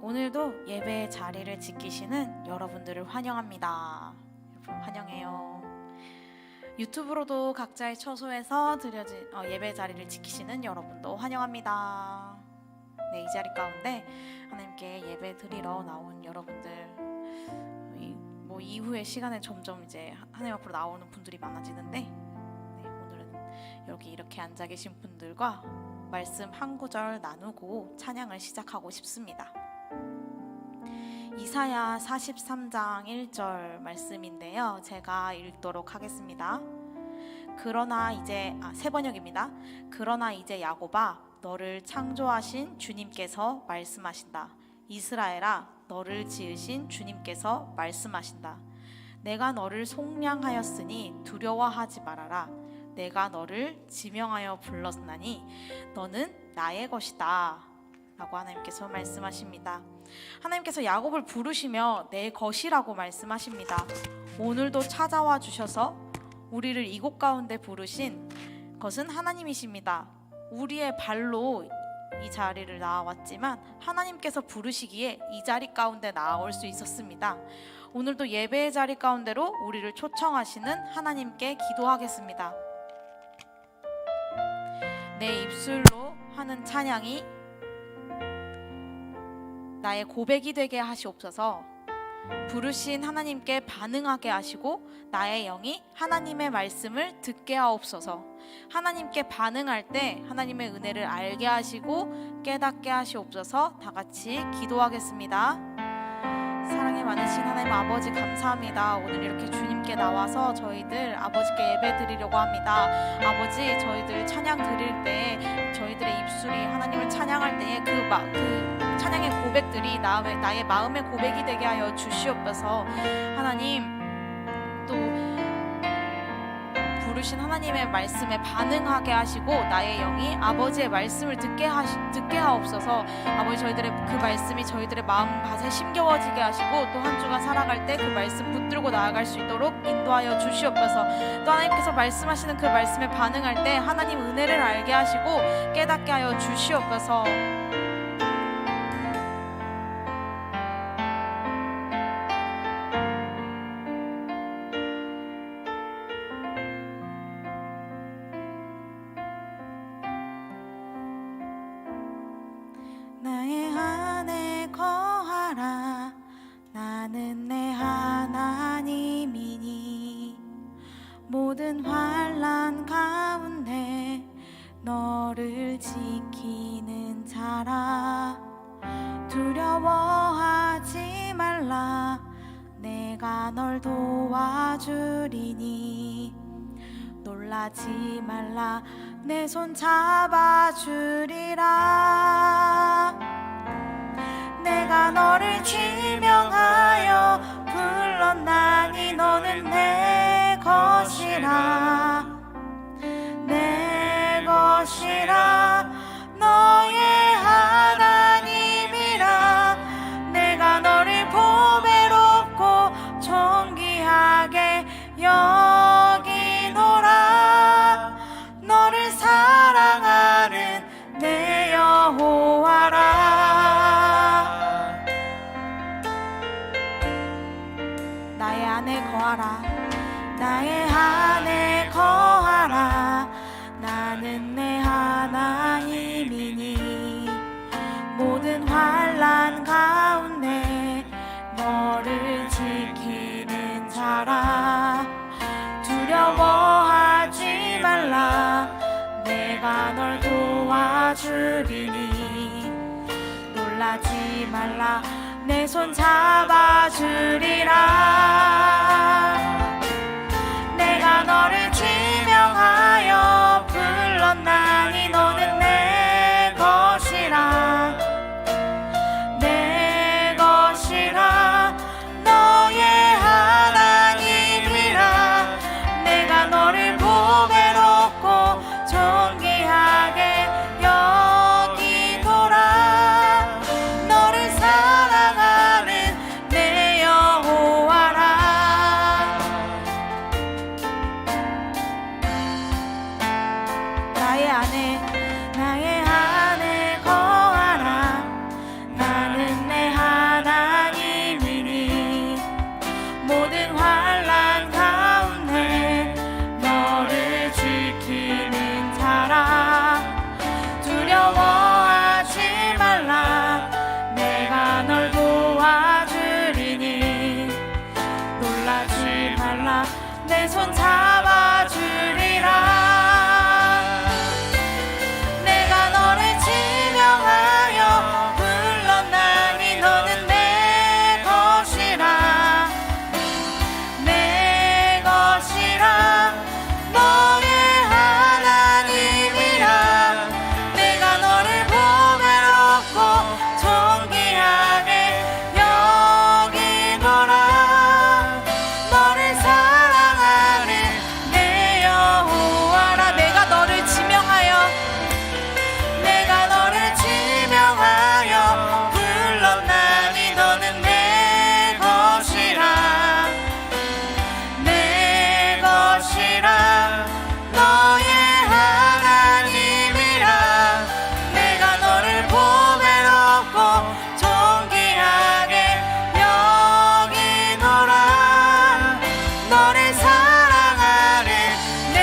오늘도 예배의 자리를 지키시는 여러분들을 환영합니다. 여러분 환영해요. 유튜브로도 각자의 처소에서 드려진 예배 자리를 지키시는 여러분도 환영합니다. 네, 이 자리 가운데 하나님께 예배 드리러 나온 여러분들, 이후의 시간에 점점 이제 하나님 앞으로 나오는 분들이 많아지는데, 오늘은 여기 이렇게 앉아 계신 분들과 말씀 한 구절 나누고 찬양을 시작하고 싶습니다. 이사야 43장 1절 말씀인데요, 제가 읽도록 하겠습니다. 그러나 이제 새번역입니다. 그러나 이제 야곱아, 너를 창조하신 주님께서 말씀하신다. 이스라엘아, 너를 지으신 주님께서 말씀하신다. 내가 너를 속량하였으니 두려워하지 말아라. 내가 너를 지명하여 불렀나니 너는 나의 것이다 라고 하나님께서 말씀하십니다. 하나님께서 야곱을 부르시며 내 것이라고 말씀하십니다. 오늘도 찾아와 주셔서 우리를 이곳 가운데 부르신 것은 하나님이십니다. 우리의 발로 이 자리를 나와왔지만 하나님께서 부르시기에 이 자리 가운데 나올 수 있었습니다. 오늘도 예배의 자리 가운데로 우리를 초청하시는 하나님께 기도하겠습니다. 내 입술로 하는 찬양이 나의 고백이 되게 하시옵소서. 부르신 하나님께 반응하게 하시고 나의 영이 하나님의 말씀을 듣게 하옵소서. 하나님께 반응할 때 하나님의 은혜를 알게 하시고 깨닫게 하시옵소서. 다 같이 기도하겠습니다. 사랑이 많으신 하나님 아버지, 감사합니다. 오늘 이렇게 주님께 나와서 저희들 아버지께 예배 드리려고 합니다. 아버지, 저희들 찬양 드릴 때 저희들의 입술이 하나님을 찬양할 때에 그 찬양의 고백들이 나의 마음의 고백이 되게 하여 주시옵소서. 하나님, 또 부르신 하나님의 말씀에 반응하게 하시고 나의 영이 아버지의 말씀을 듣게 하옵소서. 아버지, 저희들의 그 말씀이 저희들의 마음밭에 심겨워지게 하시고 또 한 주간 살아갈 때 그 말씀 붙들고 나아갈 수 있도록 인도하여 주시옵소서. 또 하나님께서 말씀하시는 그 말씀에 반응할 때 하나님 은혜를 알게 하시고 깨닫게 하여 주시옵소서. 나의 안에 거하라. 나는 내 하나님이니 모든 환난 가운데 너를 지키는 자라. 두려워하지 말라. 내가 널 도와주리니 놀라지 말라. 내 손 잡아주리라. 내가 너를 지명하여 불렀나니 너는 내 것이라. 내 것이라. 너의 하나님이라. 내가 너를 보배롭고 존귀하게 여기노라. 너를 사랑하는 내 여호와라. 나의 안에 거하라. 나의 안에 거하라. 나는 내 하나님이니 모든 환난 가운데 너를 지키는 자라. 두려워하지 말라. 내가 널 도와주리니 놀라지 말라. 내 손 잡아주리라. 내가 너를 지명하여 불렀나니 너는 내 것이라. 내 것이라. 너의 하나님이라. 내가 너를 보배롭고 존귀하게 여기노라. 너를 사랑하는 내 영 모든 환난 가운데 너를 지키는 자라. 두려워하지 말라. 내가 널 도와주리니. 놀라지 말라. 내 손 잡아주리라. 내가 너를 지명하여 불렀나니 너는 내 것이라. 내 것이라. 너의 하나님이라. 내가 너를 보배롭고 존귀하게 여기노라. 너를 사랑하는 내 여호와라. 내가 너를 지명하여 불렀나니 너는 내 것이라. 내 것이라. 너의 하나님이라. 내가 너를 보배롭고 존귀하게 여기노라. 너를 사랑하는 내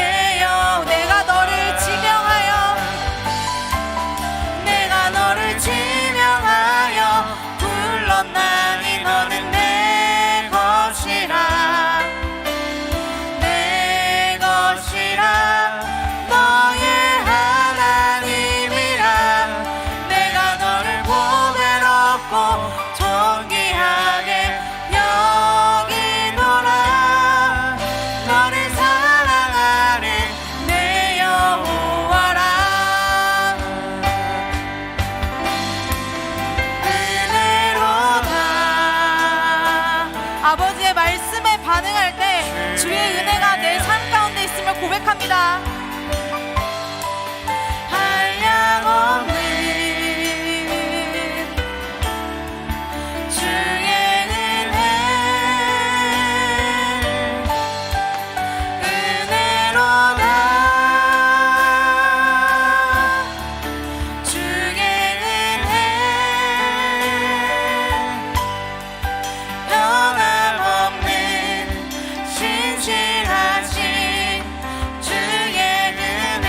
내가 너를 지명하여 불렀나니 너는 내 것이라. 내 것이라. 너의 하나님이라. 내가 너를 보배롭고 존귀하게 여기노라. 너를 사랑하는 내 여호와라. 아버지의 말씀에 반응할 때 주의 은혜가 내 삶 가운데 있음을 고백합니다. 한량없는 주의 은혜로다. 주의 은혜 변함없는 신실하신 주의 은혜.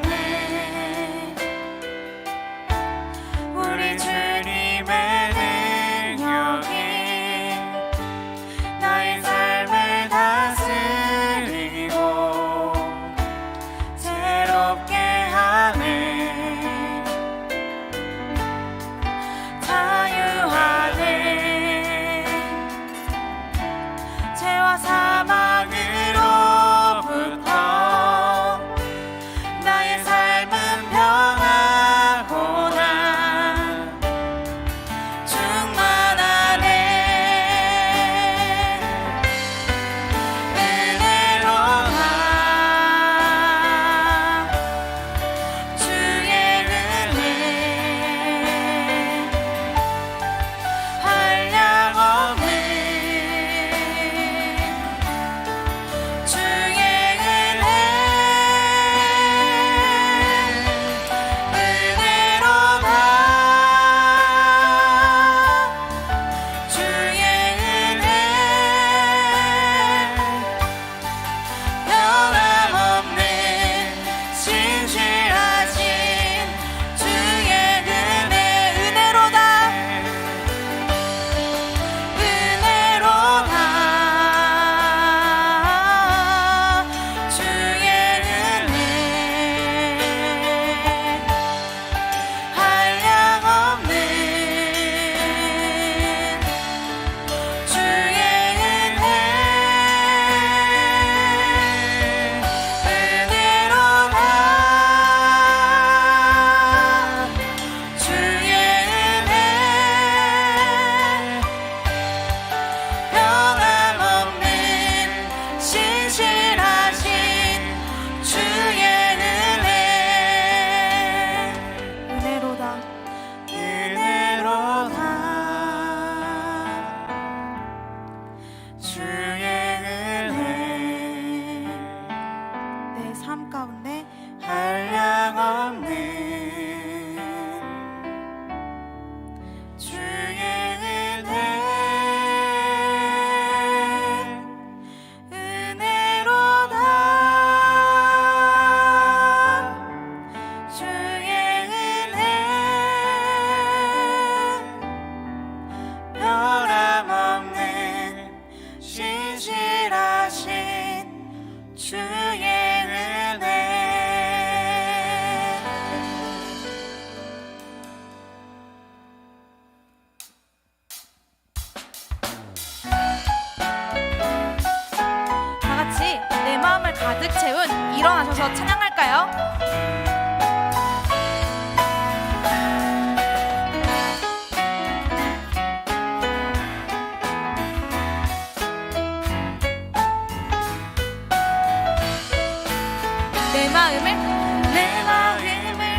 시작됐네. 우리 주님의 능력이 나의 삶을 다스리고 새롭게 하네. 자유하네. 죄와 사망으로부터 나의 한량없는 주의 은혜 은혜로다 주의 은혜 변함없는 신실하신 주의 은혜 다 같이 내 마음을 가득 채운 일어나셔서 찬양할까요? 내 마음을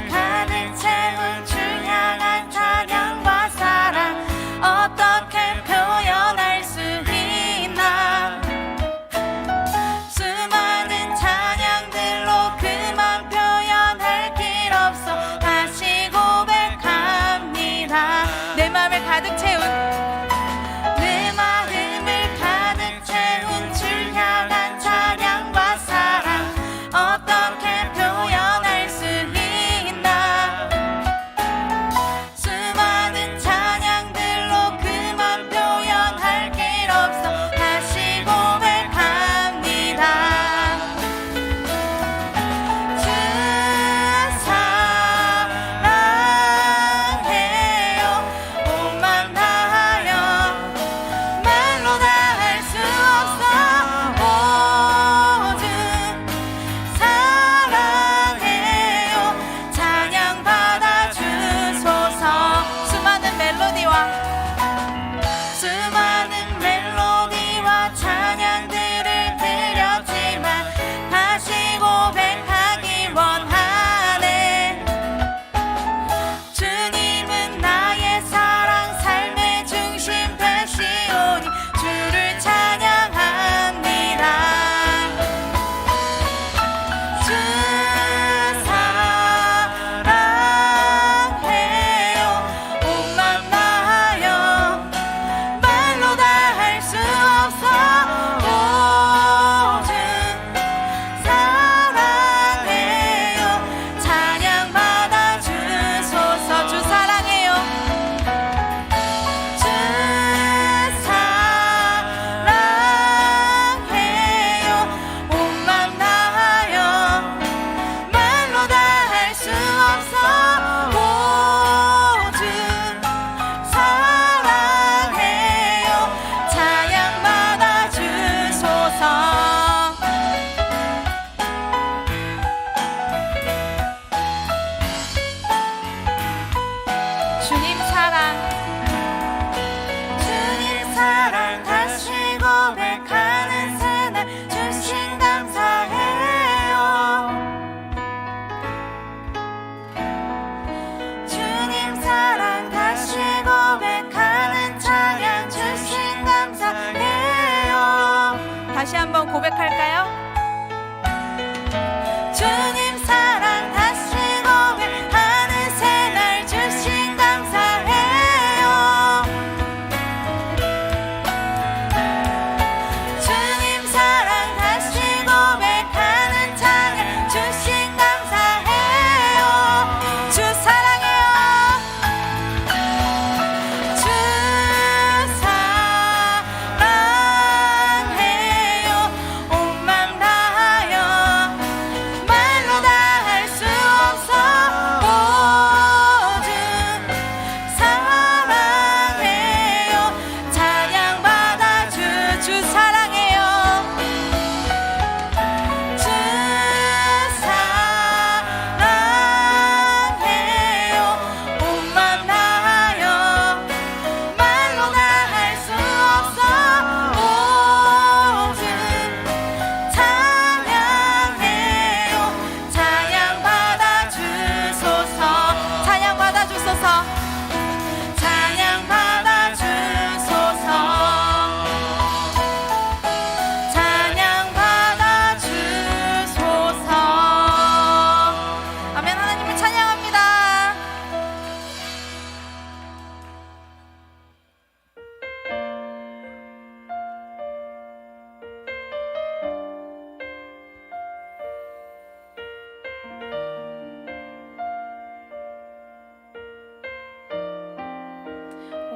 가득 채운 주 향한 찬양과 사랑 어떻게 표현할 수 있나 수많은 찬양들로 그만 표현할 길 없어 다시 고백합니다 내 마음을 가득 채운 내 마음을 가득 채운 주 향한 찬양과 사랑 어떻게 표현할 수 있나 수많은 찬양들로 그만 표현할 길 없어 다시 고백합니다 주 사랑해요 몸만 다하여 말로 다 할 수 없어 오직 사랑해요 찬양 받아주소서 수많은 멜로디와 찬양들을 드렸지만 다시 고백하기 원하네 주님은 나의 사랑 삶의 중심 되시오니 주를 찬양합니다 주 사랑해요 온맘 다하여 말로 다 할 수 없어 오직 사랑해요 찬양 받아주소서 주 사랑해요 주 사랑해요 온맘 다하여 말로 다 할 수 없어 오직 사랑해요 찬양 받아주소서 주님 사랑 다시 고백하는 새날 주신 감사해요 주님 사랑 다시 고백하는 찬양 주신 감사해요 다시 한번 고백할까요? 주님 사랑 다시 고백하는 새날 주신 감사해요 주님 사랑 다시 고백하는 찬양 주신 감사해요 주 사랑해요 주 사랑해요 온맘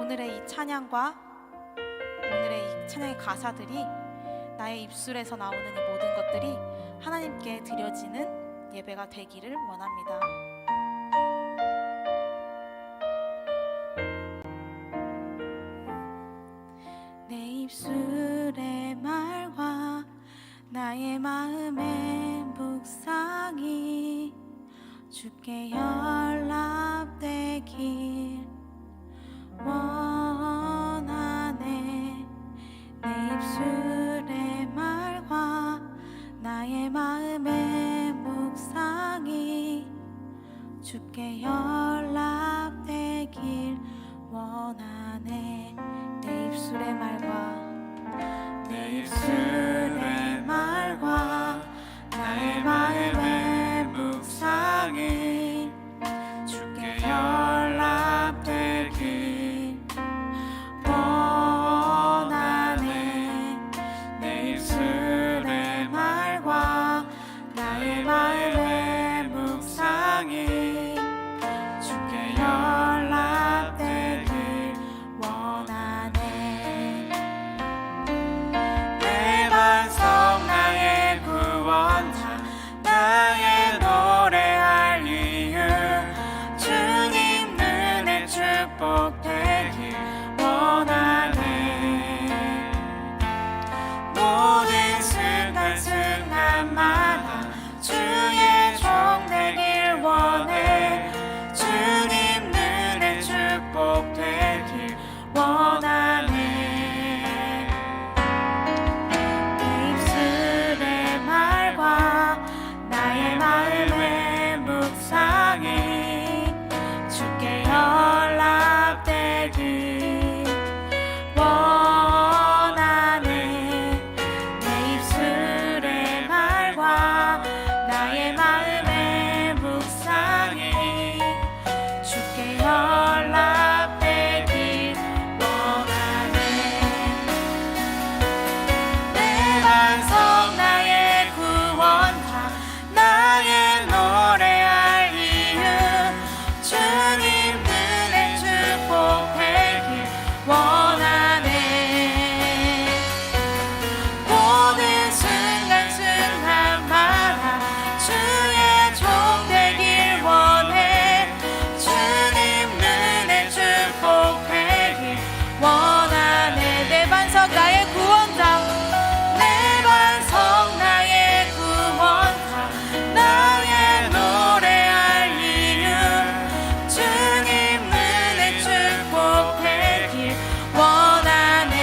오늘의 이 찬양과 오늘의 이 찬양의 가사들이 나의 입술에서 나오는 이 모든 것들이 하나님께 드려지는 예배가 되기를 원합니다. 내 입술의 말과 나의 마음의 묵상이 주께 연락되길 원하네. 내 입술의 말과 나의 마음의 묵상이 주께 연락되길 원하네. 내 입술의 말과 내 입술의 말과 나의 마음의 묵상이 주께 연락되길 원하네. 내 입술의 말과 나의 마음의 묵상이 주께 연락되길 원하네. 내 반석 나의 구원자 나의 노래할 이유 주님 눈에 축복되길 원하네. 모든 순간 순간마다 주의 종 되길 원해. 주님 눈에 축복되길 원하네. 내 입술의 말과 나의 마음의 묵상이 주께 연락되길 원하네. 내 입술의 말과 나의 마음의 묵상이 주께 연락되길 원하네. 내 반석 나의 구원자 나의 노래할 이유 주님 눈에 축복되길 원하네. 모든 순간 순간마다 주의 종 되길 원해. 주님 눈에 축복되길 원하네. 내 반석 나의 구원자 내 반석 나의 구원자 나의 노래할 이유 주님 눈에 축복되길 원하네.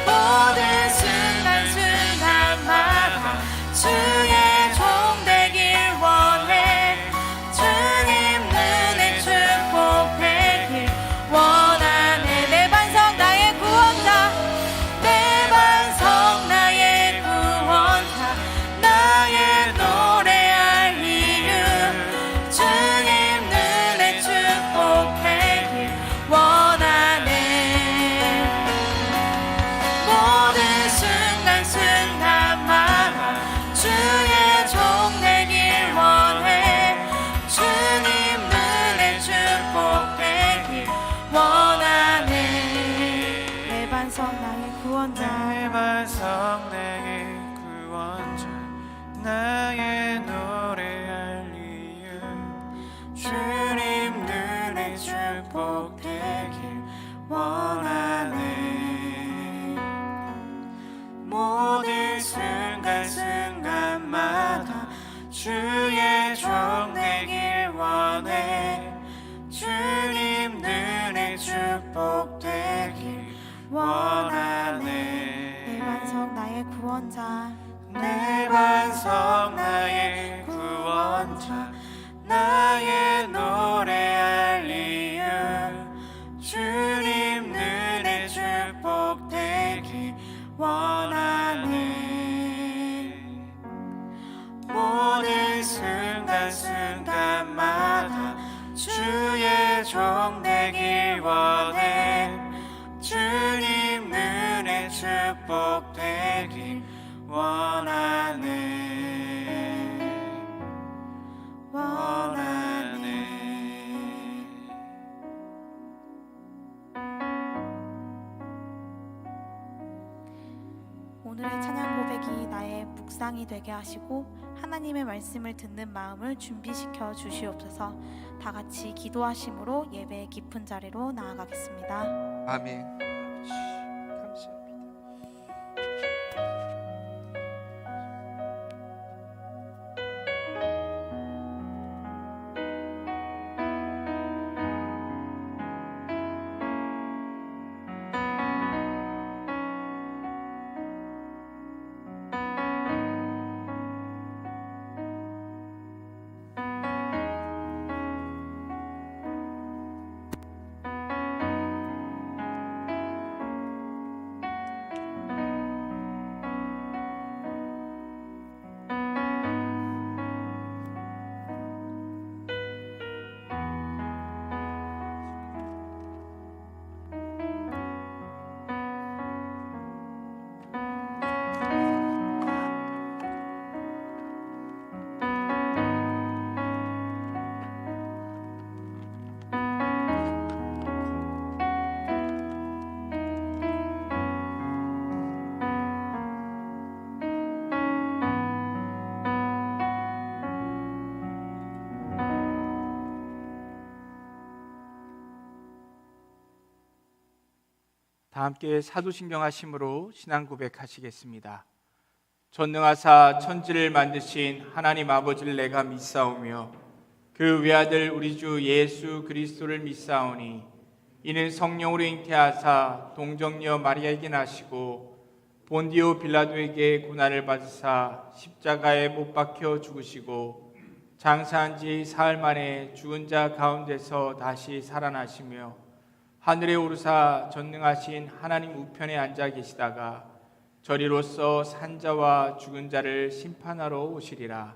모든 순간 순간마다 주의 종 되길 원해. 주님 눈에 축복되길 원하네. 내 반석 나의 구원자 내 반석 나의 구원자 나의 노래할 이유 주님 눈에 축복되길 원하네. 모든 순간 순간마다 주의 종 되길 원해. 주님 눈에 축복되길 원하네. 내 반석 나의 구원자 내 반석 나의 구원자 나의 노래할 이유 주님 눈에 축복되길 원하네. 모든 순간 순간마다 주의 종 되길 원해. 주님 눈에 축복되길 원하네. 내 반석 나의 구원자 내 반석 나의 구원자 나의 노래할 이유 주님 눈에 축복되길 원하네. 모든 순간 순간마다 주의 종 되길 원해. 주님 눈에 축복되길 원하네. 원하네. 묵상이 되게 하시고 하나님의 말씀을 듣는 마음을 준비시켜 주시옵소서. 다 같이 기도하심으로 예배의 깊은 자리로 나아가겠습니다. 아멘. 감사합니다. 다 함께 사도신경 하심으로 신앙 고백하시겠습니다. 전능하사 천지를 만드신 하나님 아버지를 내가 믿사오며 그 외아들 우리 주 예수 그리스도를 믿사오니 이는 성령으로 잉태하사 동정녀 마리아에게 나시고 본디오 빌라도에게 고난을 받으사 십자가에 못 박혀 죽으시고 장사한 지 사흘 만에 죽은 자 가운데서 다시 살아나시며 하늘에 오르사 전능하신 하나님 우편에 앉아 계시다가 저리로서 산자와 죽은 자를 심판하러 오시리라.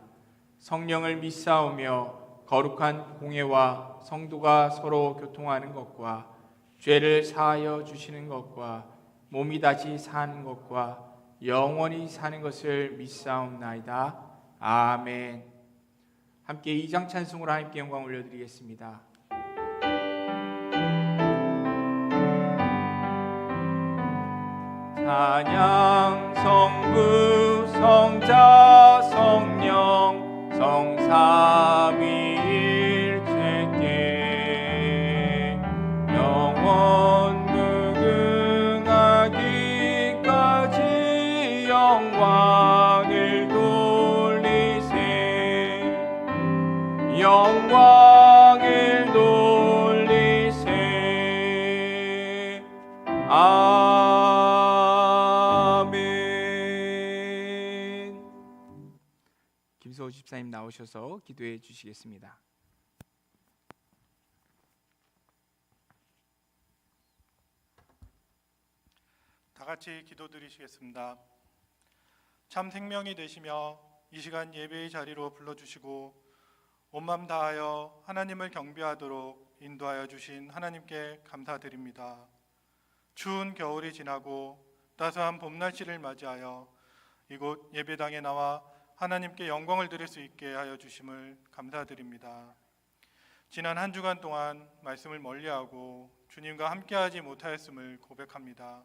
성령을 믿사오며 거룩한 공회와 성도가 서로 교통하는 것과 죄를 사하여 주시는 것과 몸이 다시 사는 것과 영원히 사는 것을 믿사옵나이다. 아멘. 함께 2장 찬송으로 하나님께 영광 올려드리겠습니다. 찬양 성부 성자 성령 성삼위일체께 영원 무궁하기까지 영광을 돌리세 영광을 돌리세 김서호 집사님 나오셔서 기도해 주시겠습니다. 다 같이 기도드리시겠습니다. 참 생명이 되시며 이 시간 예배의 자리로 불러주시고 온맘 다하여 하나님을 경배하도록 인도하여 주신 하나님께 감사드립니다. 추운 겨울이 지나고 따스한 봄날씨를 맞이하여 이곳 예배당에 나와 하나님께 영광을 드릴 수 있게 하여 주심을 감사드립니다. 지난 한 주간 동안 말씀을 멀리하고 주님과 함께하지 못하였음을 고백합니다.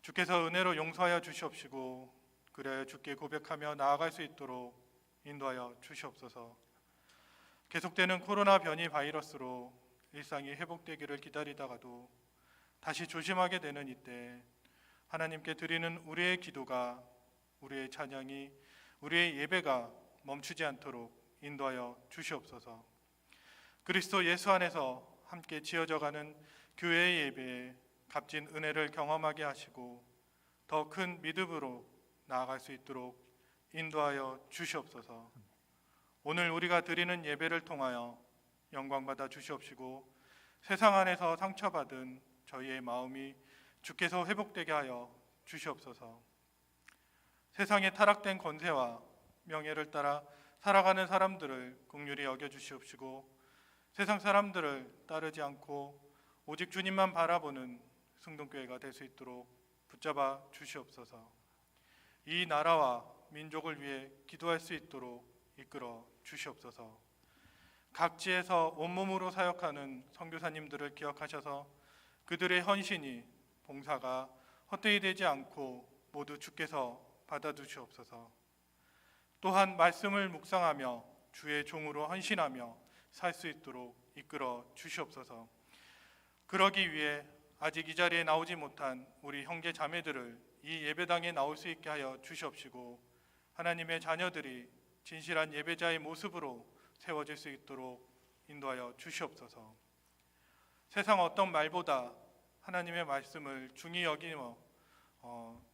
주께서 은혜로 용서하여 주시옵시고 그래 주께 고백하며 나아갈 수 있도록 인도하여 주시옵소서. 계속되는 코로나 변이 바이러스로 일상이 회복되기를 기다리다가도 다시 조심하게 되는 이때 하나님께 드리는 우리의 기도가, 우리의 찬양이, 우리의 예배가 멈추지 않도록 인도하여 주시옵소서. 그리스도 예수 안에서 함께 지어져가는 교회의 예배에 값진 은혜를 경험하게 하시고 더 큰 믿음으로 나아갈 수 있도록 인도하여 주시옵소서. 오늘 우리가 드리는 예배를 통하여 영광받아 주시옵시고 세상 안에서 상처받은 저희의 마음이 주께서 회복되게 하여 주시옵소서. 세상에 타락된 권세와 명예를 따라 살아가는 사람들을 긍휼히 여겨주시옵시고 세상 사람들을 따르지 않고 오직 주님만 바라보는 승동교회가 될 수 있도록 붙잡아 주시옵소서. 이 나라와 민족을 위해 기도할 수 있도록 이끌어 주시옵소서. 각지에서 온몸으로 사역하는 선교사님들을 기억하셔서 그들의 헌신이, 봉사가 헛되이 되지 않고 모두 주께서 받아주시옵소서. 또한 말씀을 묵상하며 주의 종으로 헌신하며 살 수 있도록 이끌어 주시옵소서. 그러기 위해 아직 이 자리에 나오지 못한 우리 형제 자매들을 이 예배당에 나올 수 있게 하여 주시옵시고, 하나님의 자녀들이 진실한 예배자의 모습으로 세워질 수 있도록 인도하여 주시옵소서. 세상 어떤 말보다 하나님의 말씀을 중히 여기며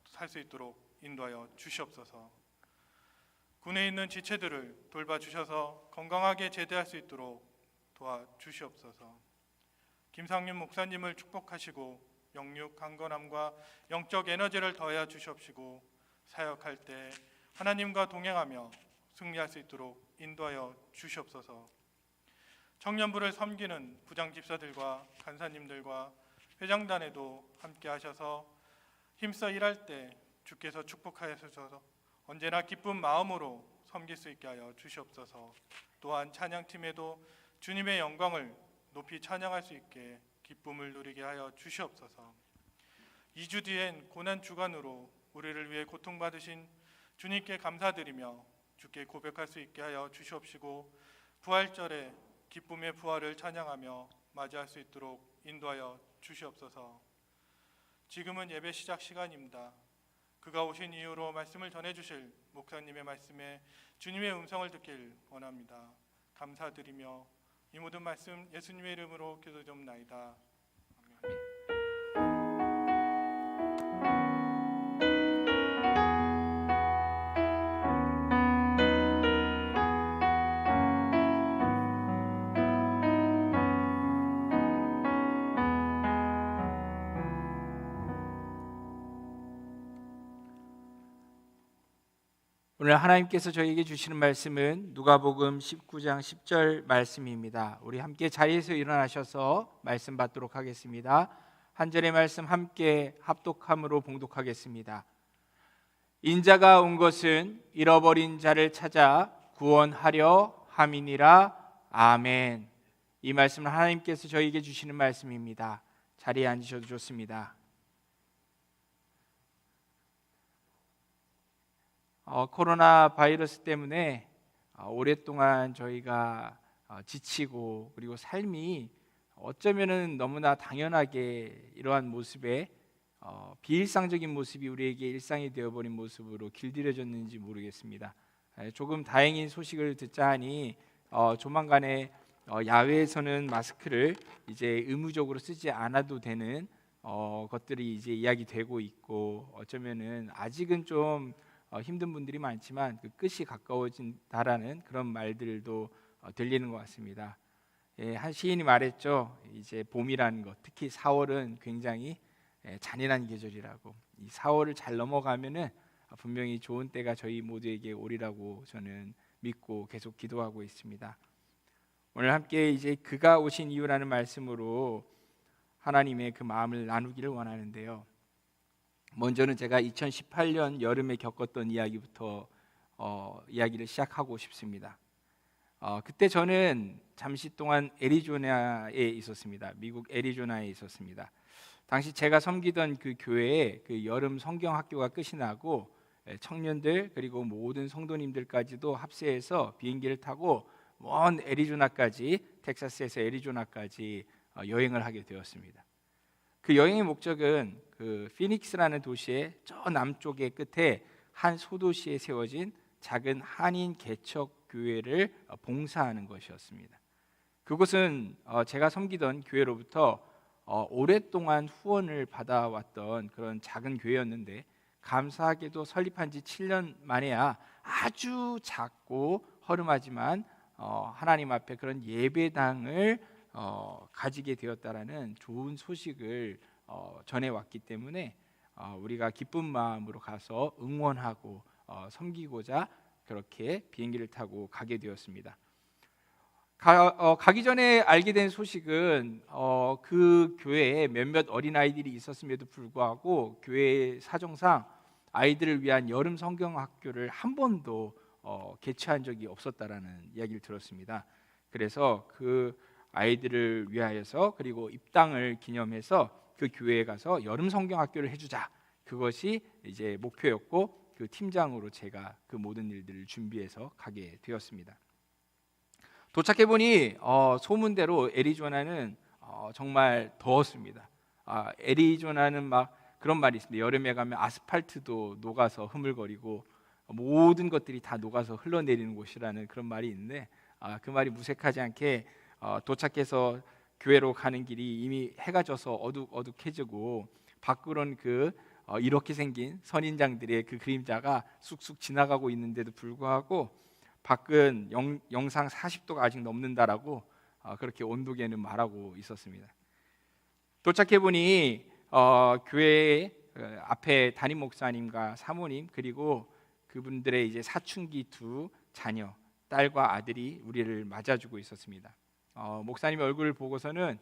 살 수 있도록 인도하여 주시옵소서. 군에 있는 지체들을 돌봐주셔서 건강하게 제대할 수 있도록 도와주시옵소서. 김상윤 목사님을 축복하시고 영육 강건함과 영적 에너지를 더하여 주시옵시고, 사역할 때 하나님과 동행하며 승리할 수 있도록 인도하여 주시옵소서. 청년부를 섬기는 부장 집사들과 간사님들과 회장단에도 함께 하셔서 힘써 일할 때 주께서 축복하셔서 언제나 기쁜 마음으로 섬길 수 있게 하여 주시옵소서. 또한 찬양팀에도 주님의 영광을 높이 찬양할 수 있게 기쁨을 누리게 하여 주시옵소서. 2주 뒤엔 고난 주간으로 우리를 위해 고통받으신 주님께 감사드리며 주께 고백할 수 있게 하여 주시옵시고, 부활절에 기쁨의 부활을 찬양하며 맞이할 수 있도록 인도하여 주시옵소서. 지금은 예배 시작 시간입니다. 그가 오신 이후로 말씀을 전해주실 목사님의 말씀에 주님의 음성을 듣길 원합니다. 감사드리며 이 모든 말씀 예수님의 이름으로 기도드리옵나이다. 아멘. 오늘 하나님께서 저희에게 주시는 말씀은 누가복음 19장 10절 말씀입니다. 우리 함께 자리에서 일어나셔서 말씀 받도록 하겠습니다. 한 절의 말씀 함께 합독함으로 봉독하겠습니다. 인자가 온 것은 잃어버린 자를 찾아 구원하려 함이니라. 아멘. 이 말씀은 하나님께서 저희에게 주시는 말씀입니다. 자리에 앉으셔도 좋습니다. 코로나 바이러스 때문에 오랫동안 저희가 지치고, 그리고 삶이 어쩌면은 너무나 당연하게 이러한 모습에 비일상적인 모습이 우리에게 일상이 되어버린 모습으로 길들여졌는지 모르겠습니다. 조금 다행인 소식을 듣자 하니 조만간에 야외에서는 마스크를 이제 의무적으로 쓰지 않아도 되는 것들이 이제 이야기되고 있고, 어쩌면은 아직은 좀 힘든 분들이 많지만 그 끝이 가까워진다라는 그런 말들도 들리는 것 같습니다. 한 시인이 말했죠. 이제 봄이라는 것, 특히 4월은 굉장히 잔인한 계절이라고. 이 4월을 잘 넘어가면은 분명히 좋은 때가 저희 모두에게 오리라고 저는 믿고 계속 기도하고 있습니다. 오늘 함께 이제 그가 오신 이유라는 말씀으로 하나님의 그 마음을 나누기를 원하는데요. 먼저는 제가 2018년 여름에 겪었던 이야기부터 이야기를 시작하고 싶습니다. 그때 저는 잠시 동안 애리조나에 있었습니다. 미국 애리조나에 있었습니다. 당시 제가 섬기던 그 교회에 그 여름 성경 학교가 끝이 나고 청년들 그리고 모든 성도님들까지도 합세해서 비행기를 타고 먼 애리조나까지, 텍사스에서 애리조나까지 여행을 하게 되었습니다. 그 여행의 목적은 그 피닉스라는 도시의 저 남쪽의 끝에 한 소도시에 세워진 작은 한인 개척 교회를 봉사하는 것이었습니다. 그곳은 제가 섬기던 교회로부터 오랫동안 후원을 받아왔던 그런 작은 교회였는데, 감사하게도 설립한 지 7년 만에야 아주 작고 허름하지만 하나님 앞에 그런 예배당을 가지게 되었다라는 좋은 소식을 전해왔기 때문에 우리가 기쁜 마음으로 가서 응원하고 섬기고자 그렇게 비행기를 타고 가게 되었습니다. 가기 전에 알게 된 소식은 그 교회에 몇몇 어린아이들이 있었음에도 불구하고 교회 사정상 아이들을 위한 여름 성경학교를 한 번도 개최한 적이 없었다라는 이야기를 들었습니다. 그래서 그 아이들을 위하여서 그리고 입당을 기념해서 그 교회에 가서 여름 성경학교를 해주자, 그것이 이제 목표였고, 그 팀장으로 제가 그 모든 일들을 준비해서 가게 되었습니다. 도착해 보니 소문대로 애리조나는 정말 더웠습니다. 애리조나는 막 그런 말이 있습니다. 여름에 가면 아스팔트도 녹아서 흐물거리고 모든 것들이 다 녹아서 흘러내리는 곳이라는 그런 말이 있는데 그 말이 무색하지 않게 도착해서 교회로 가는 길이 이미 해가 져서 어둑어둑해지고 밖으로는 이렇게 생긴 선인장들의 그 그림자가 쑥쑥 지나가고 있는데도 불구하고 밖은 영상 40도가 아직 넘는다라고 그렇게 온도계는 말하고 있었습니다. 도착해 보니 교회 앞에 담임 목사님과 사모님 그리고 그분들의 이제 사춘기 두 자녀, 딸과 아들이 우리를 맞아주고 있었습니다. 목사님의 얼굴을 보고서는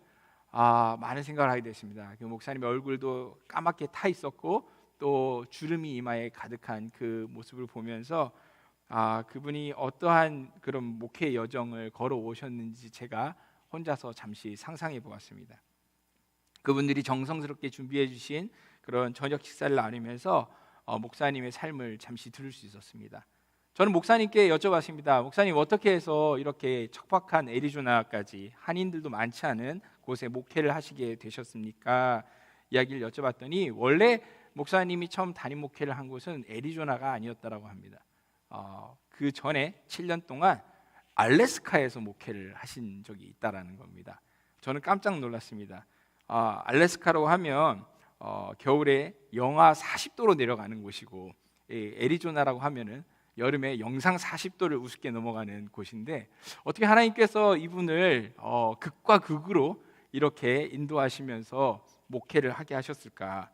많은 생각을 하게 됐습니다. 그 목사님의 얼굴도 까맣게 타 있었고 또 주름이 이마에 가득한 그 모습을 보면서 그분이 어떠한 그런 목회 여정을 걸어 오셨는지 제가 혼자서 잠시 상상해 보았습니다. 그분들이 정성스럽게 준비해 주신 그런 저녁 식사를 나누면서 목사님의 삶을 잠시 들을 수 있었습니다. 저는 목사님께 여쭤봤습니다. 목사님, 어떻게 해서 이렇게 척박한 애리조나까지 한인들도 많지 않은 곳에 목회를 하시게 되셨습니까? 이야기를 여쭤봤더니 원래 목사님이 처음 담임 목회를 한 곳은 애리조나가 아니었다라고 합니다. 그 전에 7년 동안 알래스카에서 목회를 하신 적이 있다라는 겁니다. 저는 깜짝 놀랐습니다. 알래스카라고 하면 겨울에 영하 40도로 내려가는 곳이고 애리조나라고 하면은 여름에 영상 40도를 우습게 넘어가는 곳인데 어떻게 하나님께서 이분을 극과 극으로 이렇게 인도하시면서 목회를 하게 하셨을까?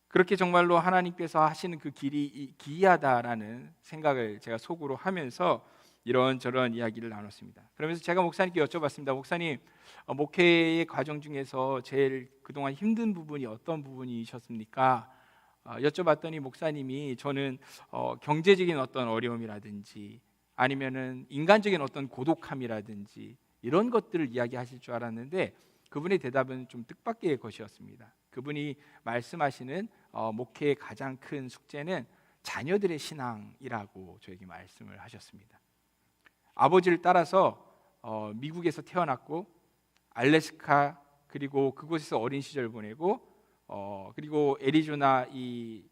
그렇게 정말로 하나님께서 하시는 그 길이 기이하다라는 생각을 제가 속으로 하면서 이런저런 이야기를 나눴습니다. 그러면서 제가 목사님께 여쭤봤습니다. 목사님, 목회의 과정 중에서 제일 그동안 힘든 부분이 어떤 부분이셨습니까? 여쭤봤더니 목사님이 저는 경제적인 어떤 어려움이라든지 아니면은 인간적인 어떤 고독함이라든지 이런 것들을 이야기하실 줄 알았는데 그분의 대답은 좀 뜻밖의 것이었습니다. 그분이 말씀하시는 목회의 가장 큰 숙제는 자녀들의 신앙이라고 저에게 말씀을 하셨습니다. 아버지를 따라서 미국에서 태어났고 알래스카 그리고 그곳에서 어린 시절 보내고 그리고 애리조나 이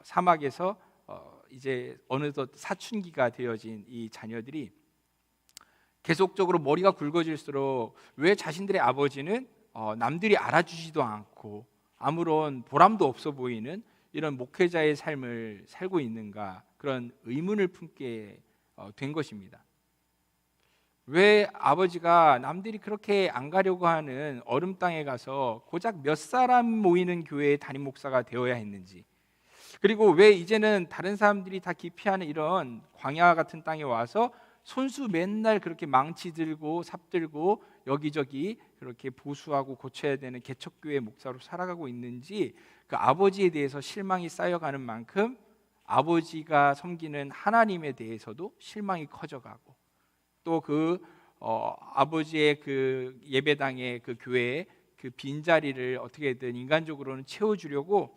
사막에서 이제 어느덧 사춘기가 되어진 이 자녀들이 계속적으로 머리가 굵어질수록 왜 자신들의 아버지는 남들이 알아주지도 않고 아무런 보람도 없어 보이는 이런 목회자의 삶을 살고 있는가 그런 의문을 품게 된 것입니다. 왜 아버지가 남들이 그렇게 안 가려고 하는 얼음 땅에 가서 고작 몇 사람 모이는 교회의 담임 목사가 되어야 했는지, 그리고 왜 이제는 다른 사람들이 다 기피하는 이런 광야 같은 땅에 와서 손수 맨날 그렇게 망치 들고 삽 들고 여기저기 그렇게 보수하고 고쳐야 되는 개척교회 목사로 살아가고 있는지 그 아버지에 대해서 실망이 쌓여가는 만큼 아버지가 섬기는 하나님에 대해서도 실망이 커져가고 또 아버지의 그 예배당의 그 교회의 그 빈자리를 어떻게든 인간적으로는 채워주려고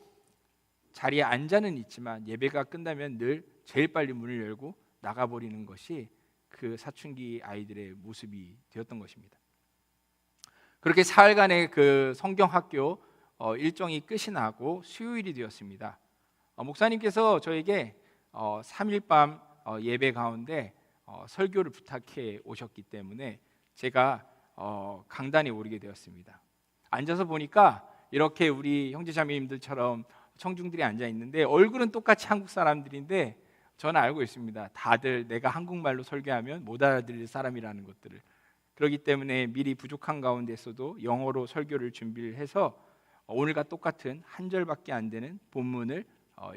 자리에 앉아는 있지만 예배가 끝나면 늘 제일 빨리 문을 열고 나가버리는 것이 그 사춘기 아이들의 모습이 되었던 것입니다. 그렇게 사흘간의 그 성경학교 일정이 끝이 나고 수요일이 되었습니다. 목사님께서 저에게 3일 밤 예배 가운데 설교를 부탁해 오셨기 때문에 제가 강단에 오르게 되었습니다. 앉아서 보니까 이렇게 우리 형제자매님들처럼 청중들이 앉아 있는데 얼굴은 똑같이 한국 사람들인데 저는 알고 있습니다. 다들 내가 한국말로 설교하면 못 알아들을 사람이라는 것들을. 그렇기 때문에 미리 부족한 가운데서도 영어로 설교를 준비를 해서 오늘과 똑같은 한 절밖에 안 되는 본문을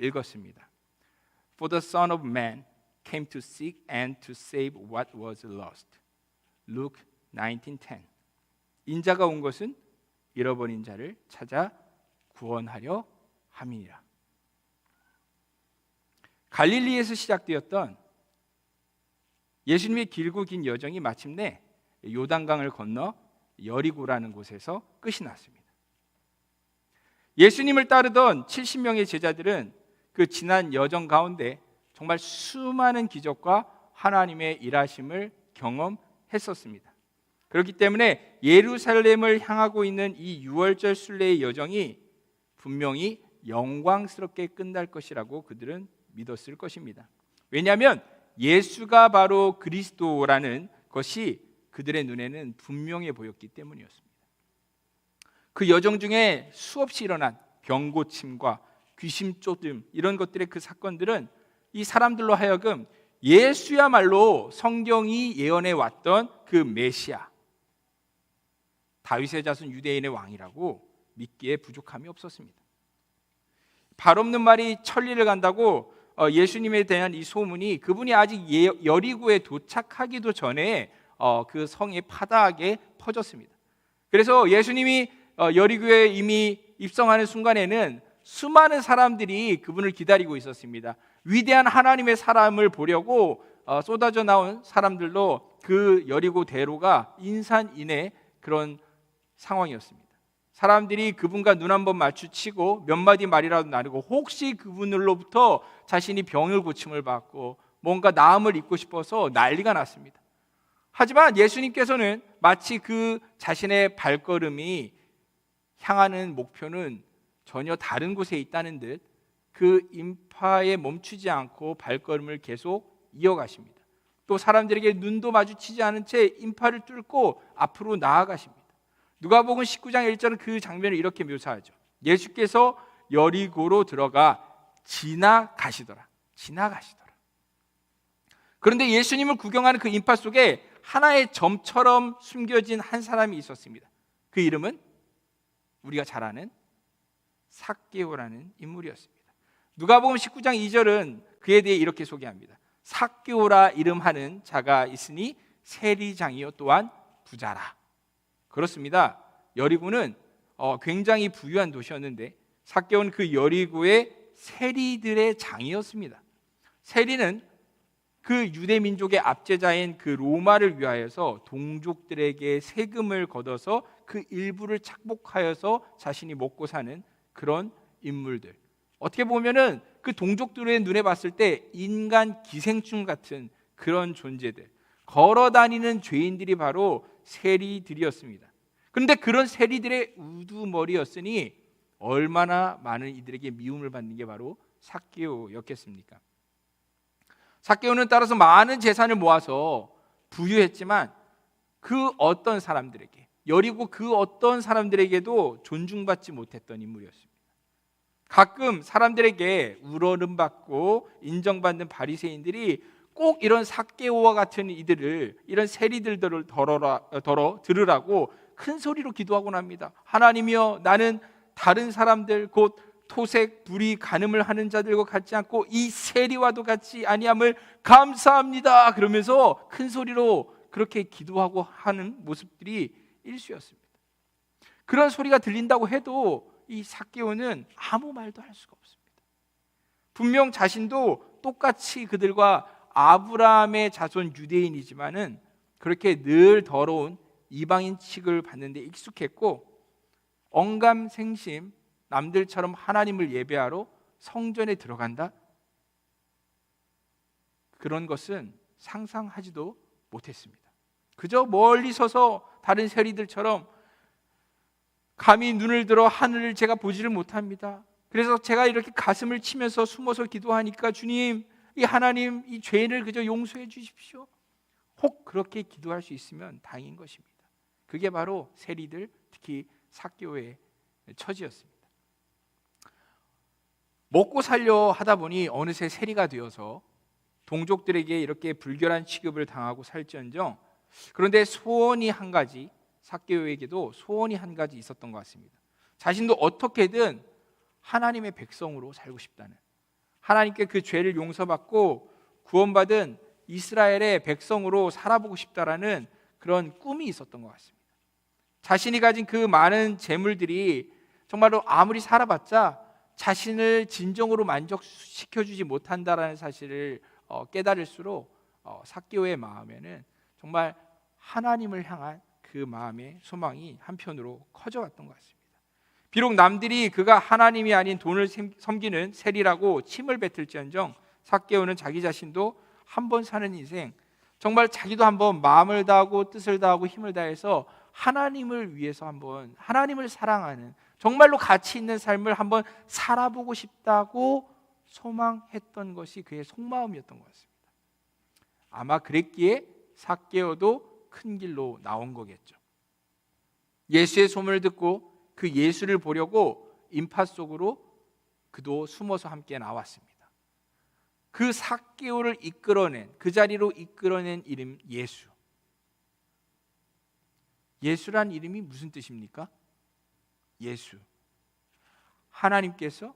읽었습니다. For the Son of Man came to seek and to save what was lost. Luke 19:10. 인자가 온 것은 잃어버린 자를 찾아 구원하려 함이니라. 갈릴리에서 시작되었던 예수님의 길고 긴 여정이 마침내 요단강을 건너 여리고라는 곳에서 끝이 났습니다. 예수님을 따르던 70명의 제자들은 그 지난 여정 가운데 정말 수많은 기적과 하나님의 일하심을 경험했었습니다. 그렇기 때문에 예루살렘을 향하고 있는 이 유월절 순례의 여정이 분명히 영광스럽게 끝날 것이라고 그들은 믿었을 것입니다. 왜냐하면 예수가 바로 그리스도라는 것이 그들의 눈에는 분명해 보였기 때문이었습니다. 그 여정 중에 수없이 일어난 병 고침과 귀신 쫓음 이런 것들의 그 사건들은 이 사람들로 하여금 예수야말로 성경이 예언해 왔던 그 메시아, 다윗의 자손 유대인의 왕이라고 믿기에 부족함이 없었습니다. 발 없는 말이 천리를 간다고 예수님에 대한 이 소문이 그분이 아직 여리고에 도착하기도 전에 그 성에 파다하게 퍼졌습니다. 그래서 예수님이 여리고에 이미 입성하는 순간에는 수많은 사람들이 그분을 기다리고 있었습니다. 위대한 하나님의 사람을 보려고 쏟아져 나온 사람들로 그 여리고 대로가 인산인해 그런 상황이었습니다. 사람들이 그분과 눈 한번 마주치고 몇 마디 말이라도 나누고 혹시 그분으로부터 자신이 병을 고침을 받고 뭔가 나음을 입고 싶어서 난리가 났습니다. 하지만 예수님께서는 마치 그 자신의 발걸음이 향하는 목표는 전혀 다른 곳에 있다는 듯 그 인파에 멈추지 않고 발걸음을 계속 이어가십니다. 또 사람들에게 눈도 마주치지 않은 채 인파를 뚫고 앞으로 나아가십니다. 누가복음 19장 1절은 그 장면을 이렇게 묘사하죠. 예수께서 여리고로 들어가 지나가시더라. 그런데 예수님을 구경하는 그 인파 속에 하나의 점처럼 숨겨진 한 사람이 있었습니다. 그 이름은 우리가 잘 아는 삭개오라는 인물이었습니다. 누가복음 19장 2절은 그에 대해 이렇게 소개합니다. 삭개오라 이름하는 자가 있으니 세리장이요 또한 부자라. 그렇습니다. 여리고는 굉장히 부유한 도시였는데 삭개오는 그 여리고의 세리들의 장이었습니다. 세리는 그 유대 민족의 압제자인 그 로마를 위하여서 동족들에게 세금을 걷어서 그 일부를 착복하여서 자신이 먹고 사는 그런 인물들. 어떻게 보면은 그 동족들의 눈에 봤을 때 인간 기생충 같은 그런 존재들, 걸어다니는 죄인들이 바로 세리들이었습니다. 그런데 그런 세리들의 우두머리였으니 얼마나 많은 이들에게 미움을 받는 게 바로 삭개오였겠습니까? 삭개오는 따라서 많은 재산을 모아서 부유했지만 그 어떤 사람들에게, 여리고 그 어떤 사람들에게도 존중받지 못했던 인물이었습니다. 가끔 사람들에게 우러름받고 인정받는 바리새인들이 꼭 이런 삭개오와 같은 이들을, 이런 세리들을 들으라고 큰 소리로 기도하곤 합니다. 하나님이여, 나는 다른 사람들 곧 토색, 불의, 간음을 하는 자들과 같지 않고 이 세리와도 같이 아니함을 감사합니다. 그러면서 큰 소리로 그렇게 기도하고 하는 모습들이 일수였습니다. 그런 소리가 들린다고 해도 이 삭개오는 아무 말도 할 수가 없습니다. 분명 자신도 똑같이 그들과 아브라함의 자손 유대인이지만은 그렇게 늘 더러운 이방인 취급을 받는 데 익숙했고 언감생심 남들처럼 하나님을 예배하러 성전에 들어간다? 그런 것은 상상하지도 못했습니다. 그저 멀리 서서 다른 세리들처럼 감히 눈을 들어 하늘을 제가 보지를 못합니다. 그래서 제가 이렇게 가슴을 치면서 숨어서 기도하니까 주님, 이 하나님, 이 죄인을 그저 용서해 주십시오. 혹 그렇게 기도할 수 있으면 다행인 것입니다. 그게 바로 세리들, 특히 삭개오의 처지였습니다. 먹고 살려 하다 보니 어느새 세리가 되어서 동족들에게 이렇게 불결한 취급을 당하고 살지언정, 그런데 소원이 한 가지, 삭개오에게도 소원이 한 가지 있었던 것 같습니다. 자신도 어떻게든 하나님의 백성으로 살고 싶다는, 하나님께 그 죄를 용서받고 구원받은 이스라엘의 백성으로 살아보고 싶다라는 그런 꿈이 있었던 것 같습니다. 자신이 가진 그 많은 재물들이 정말로 아무리 살아봤자 자신을 진정으로 만족시켜주지 못한다라는 사실을 깨달을수록 삭개오의 마음에는 정말 하나님을 향한 그 마음의 소망이 한편으로 커져갔던 것 같습니다. 비록 남들이 그가 하나님이 아닌 돈을 섬기는 세리라고 침을 뱉을지언정 삭개오는 자기 자신도 한 번 사는 인생, 정말 자기도 한번 마음을 다하고 뜻을 다하고 힘을 다해서 하나님을 위해서 한번, 하나님을 사랑하는 정말로 가치 있는 삶을 한번 살아보고 싶다고 소망했던 것이 그의 속마음이었던 것 같습니다. 아마 그랬기에 삭개오도 큰 길로 나온 거겠죠. 예수의 소문을 듣고 그 예수를 보려고 인파 속으로 그도 숨어서 함께 나왔습니다. 그 삭개오를 이끌어낸, 그 자리로 이끌어낸 이름 예수. 예수란 이름이 무슨 뜻입니까? 예수. 하나님께서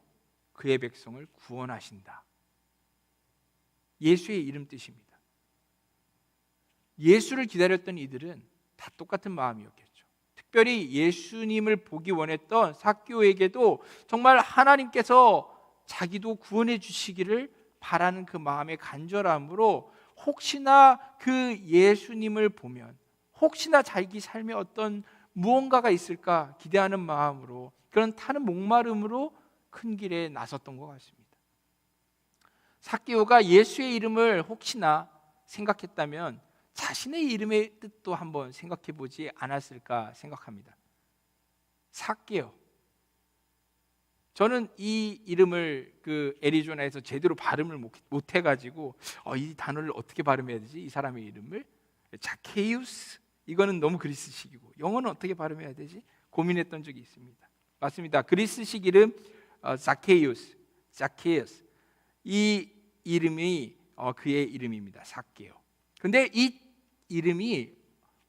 그의 백성을 구원하신다. 예수의 이름 뜻입니다. 예수를 기다렸던 이들은 다 똑같은 마음이었겠죠. 특별히 예수님을 보기 원했던 삭개오에게도 정말 하나님께서 자기도 구원해 주시기를 바라는 그 마음의 간절함으로 혹시나 그 예수님을 보면 혹시나 자기 삶에 어떤 무언가가 있을까 기대하는 마음으로, 그런 타는 목마름으로 큰 길에 나섰던 것 같습니다. 삭개오가 예수의 이름을 혹시나 생각했다면 자신의 이름의 뜻도 한번 생각해 보지 않았을까 생각합니다. 삭개오. 저는 이 이름을 그 애리조나에서 제대로 발음을 못 해가지고 이 단어를 어떻게 발음해야 되지? 이 사람의 이름을 자케우스, 이거는 너무 그리스식이고 영어는 어떻게 발음해야 되지? 고민했던 적이 있습니다. 맞습니다. 그리스식 이름 자케우스, 이 이름이 그의 이름입니다. 삭개오. 근데 이 이름이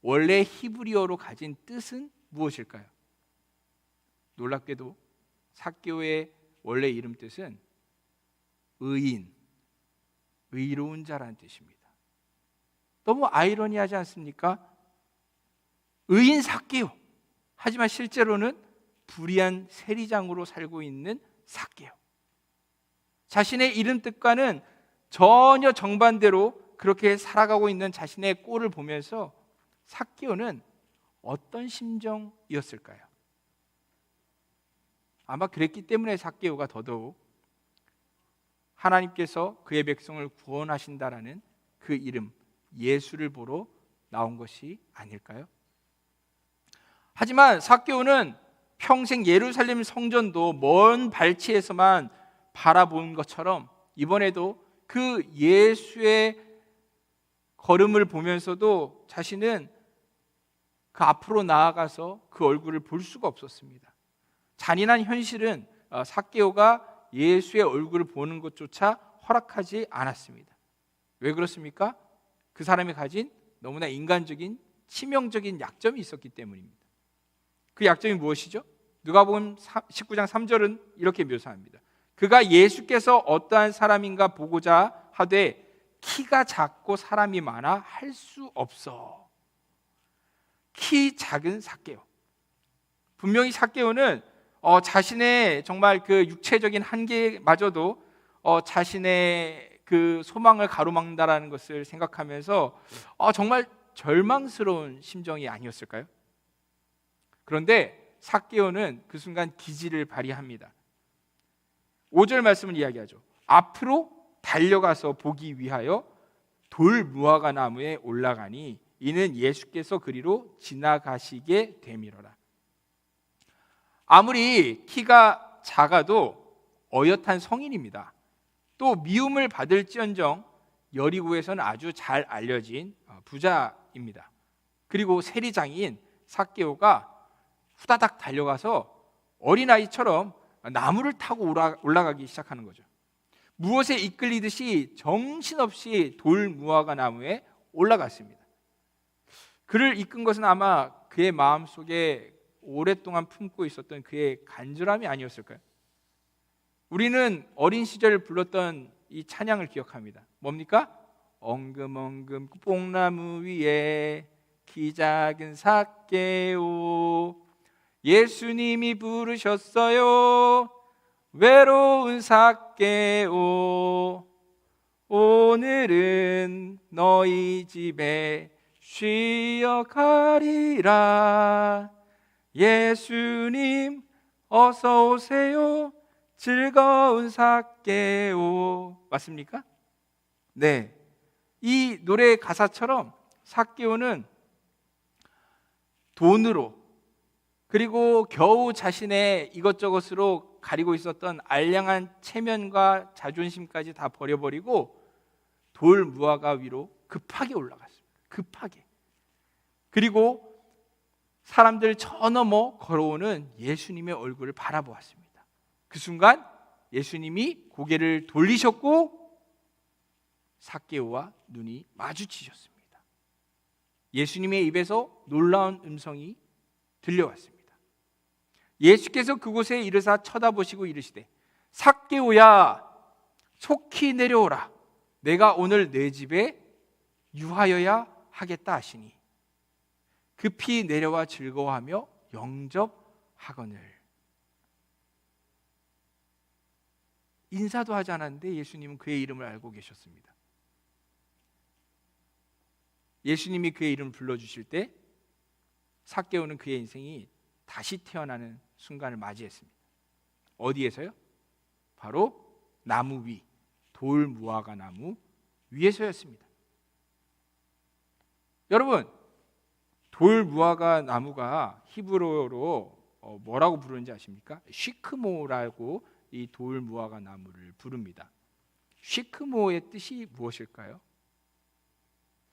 원래 히브리어로 가진 뜻은 무엇일까요? 놀랍게도 삭개오의 원래 이름 뜻은 의인, 의로운 자라는 뜻입니다. 너무 아이러니하지 않습니까? 의인 삭개오. 하지만 실제로는 불의한 세리장으로 살고 있는 삭개오. 자신의 이름 뜻과는 전혀 정반대로 그렇게 살아가고 있는 자신의 꼴을 보면서 삭개오는 어떤 심정이었을까요? 아마 그랬기 때문에 삭개오가 더더욱 하나님께서 그의 백성을 구원하신다라는 그 이름 예수를 보러 나온 것이 아닐까요? 하지만 삭개오는 평생 예루살렘 성전도 먼 발치에서만 바라본 것처럼 이번에도 그 예수의 걸음을 보면서도 자신은 그 앞으로 나아가서 그 얼굴을 볼 수가 없었습니다. 잔인한 현실은 삭개오가 예수의 얼굴을 보는 것조차 허락하지 않았습니다. 왜 그렇습니까? 그 사람이 가진 너무나 인간적인 치명적인 약점이 있었기 때문입니다. 그 약점이 무엇이죠? 누가복음 19장 3절은 이렇게 묘사합니다. 그가 예수께서 어떠한 사람인가 보고자 하되 키가 작고 사람이 많아 할 수 없어. 키 작은 삭개오. 분명히 삭개오는 자신의 정말 그 육체적인 한계마저도 자신의 그 소망을 가로막는다라는 것을 생각하면서 정말 절망스러운 심정이 아니었을까요? 그런데 삭개오는 그 순간 기지를 발휘합니다. 5절 말씀을 이야기하죠. 앞으로 달려가서 보기 위하여 돌 무화과 나무에 올라가니 이는 예수께서 그리로 지나가시게 됨이로라. 아무리 키가 작아도 어엿한 성인입니다. 또 미움을 받을지언정 여리고에서는 아주 잘 알려진 부자입니다. 그리고 세리장인 삭개오가 후다닥 달려가서 어린아이처럼 나무를 타고 올라가기 시작하는 거죠. 무엇에 이끌리듯이 정신없이 돌 무화과 나무에 올라갔습니다. 그를 이끈 것은 아마 그의 마음속에 오랫동안 품고 있었던 그의 간절함이 아니었을까요? 우리는 어린 시절 불렀던 이 찬양을 기억합니다. 뭡니까? 엉금엉금 뽕나무 위에 키 작은 삭개오 예수님이 부르셨어요. 외로운 삭개오 오늘은 너희 집에 쉬어 가리라. 예수님 어서 오세요 즐거운 삭개오. 맞습니까? 네, 이 노래 가사처럼 삭개오는 돈으로 그리고 겨우 자신의 이것저것으로 가리고 있었던 알량한 체면과 자존심까지 다 버려버리고 돌 무화과 위로 급하게 올라갔습니다. 급하게. 그리고 사람들 저 넘어 걸어오는 예수님의 얼굴을 바라보았습니다. 그 순간 예수님이 고개를 돌리셨고 삭개오와 눈이 마주치셨습니다. 예수님의 입에서 놀라운 음성이 들려왔습니다. 예수께서 그곳에 이르사 쳐다보시고 이르시되 삭개오야 속히 내려오라 내가 오늘 내 집에 유하여야 하겠다 하시니 급히 내려와 즐거워하며 영접하거늘. 인사도 하지 않았는데 예수님은 그의 이름을 알고 계셨습니다. 예수님이 그의 이름을 불러주실 때 삭개오는 그의 인생이 다시 태어나는 순간을 맞이했습니다. 어디에서요? 바로 나무 위, 돌 무화과 나무 위에서였습니다. 여러분, 돌 무화과 나무가 히브리어로 뭐라고 부르는지 아십니까? 시크모라고 이 돌 무화과 나무를 부릅니다. 시크모의 뜻이 무엇일까요?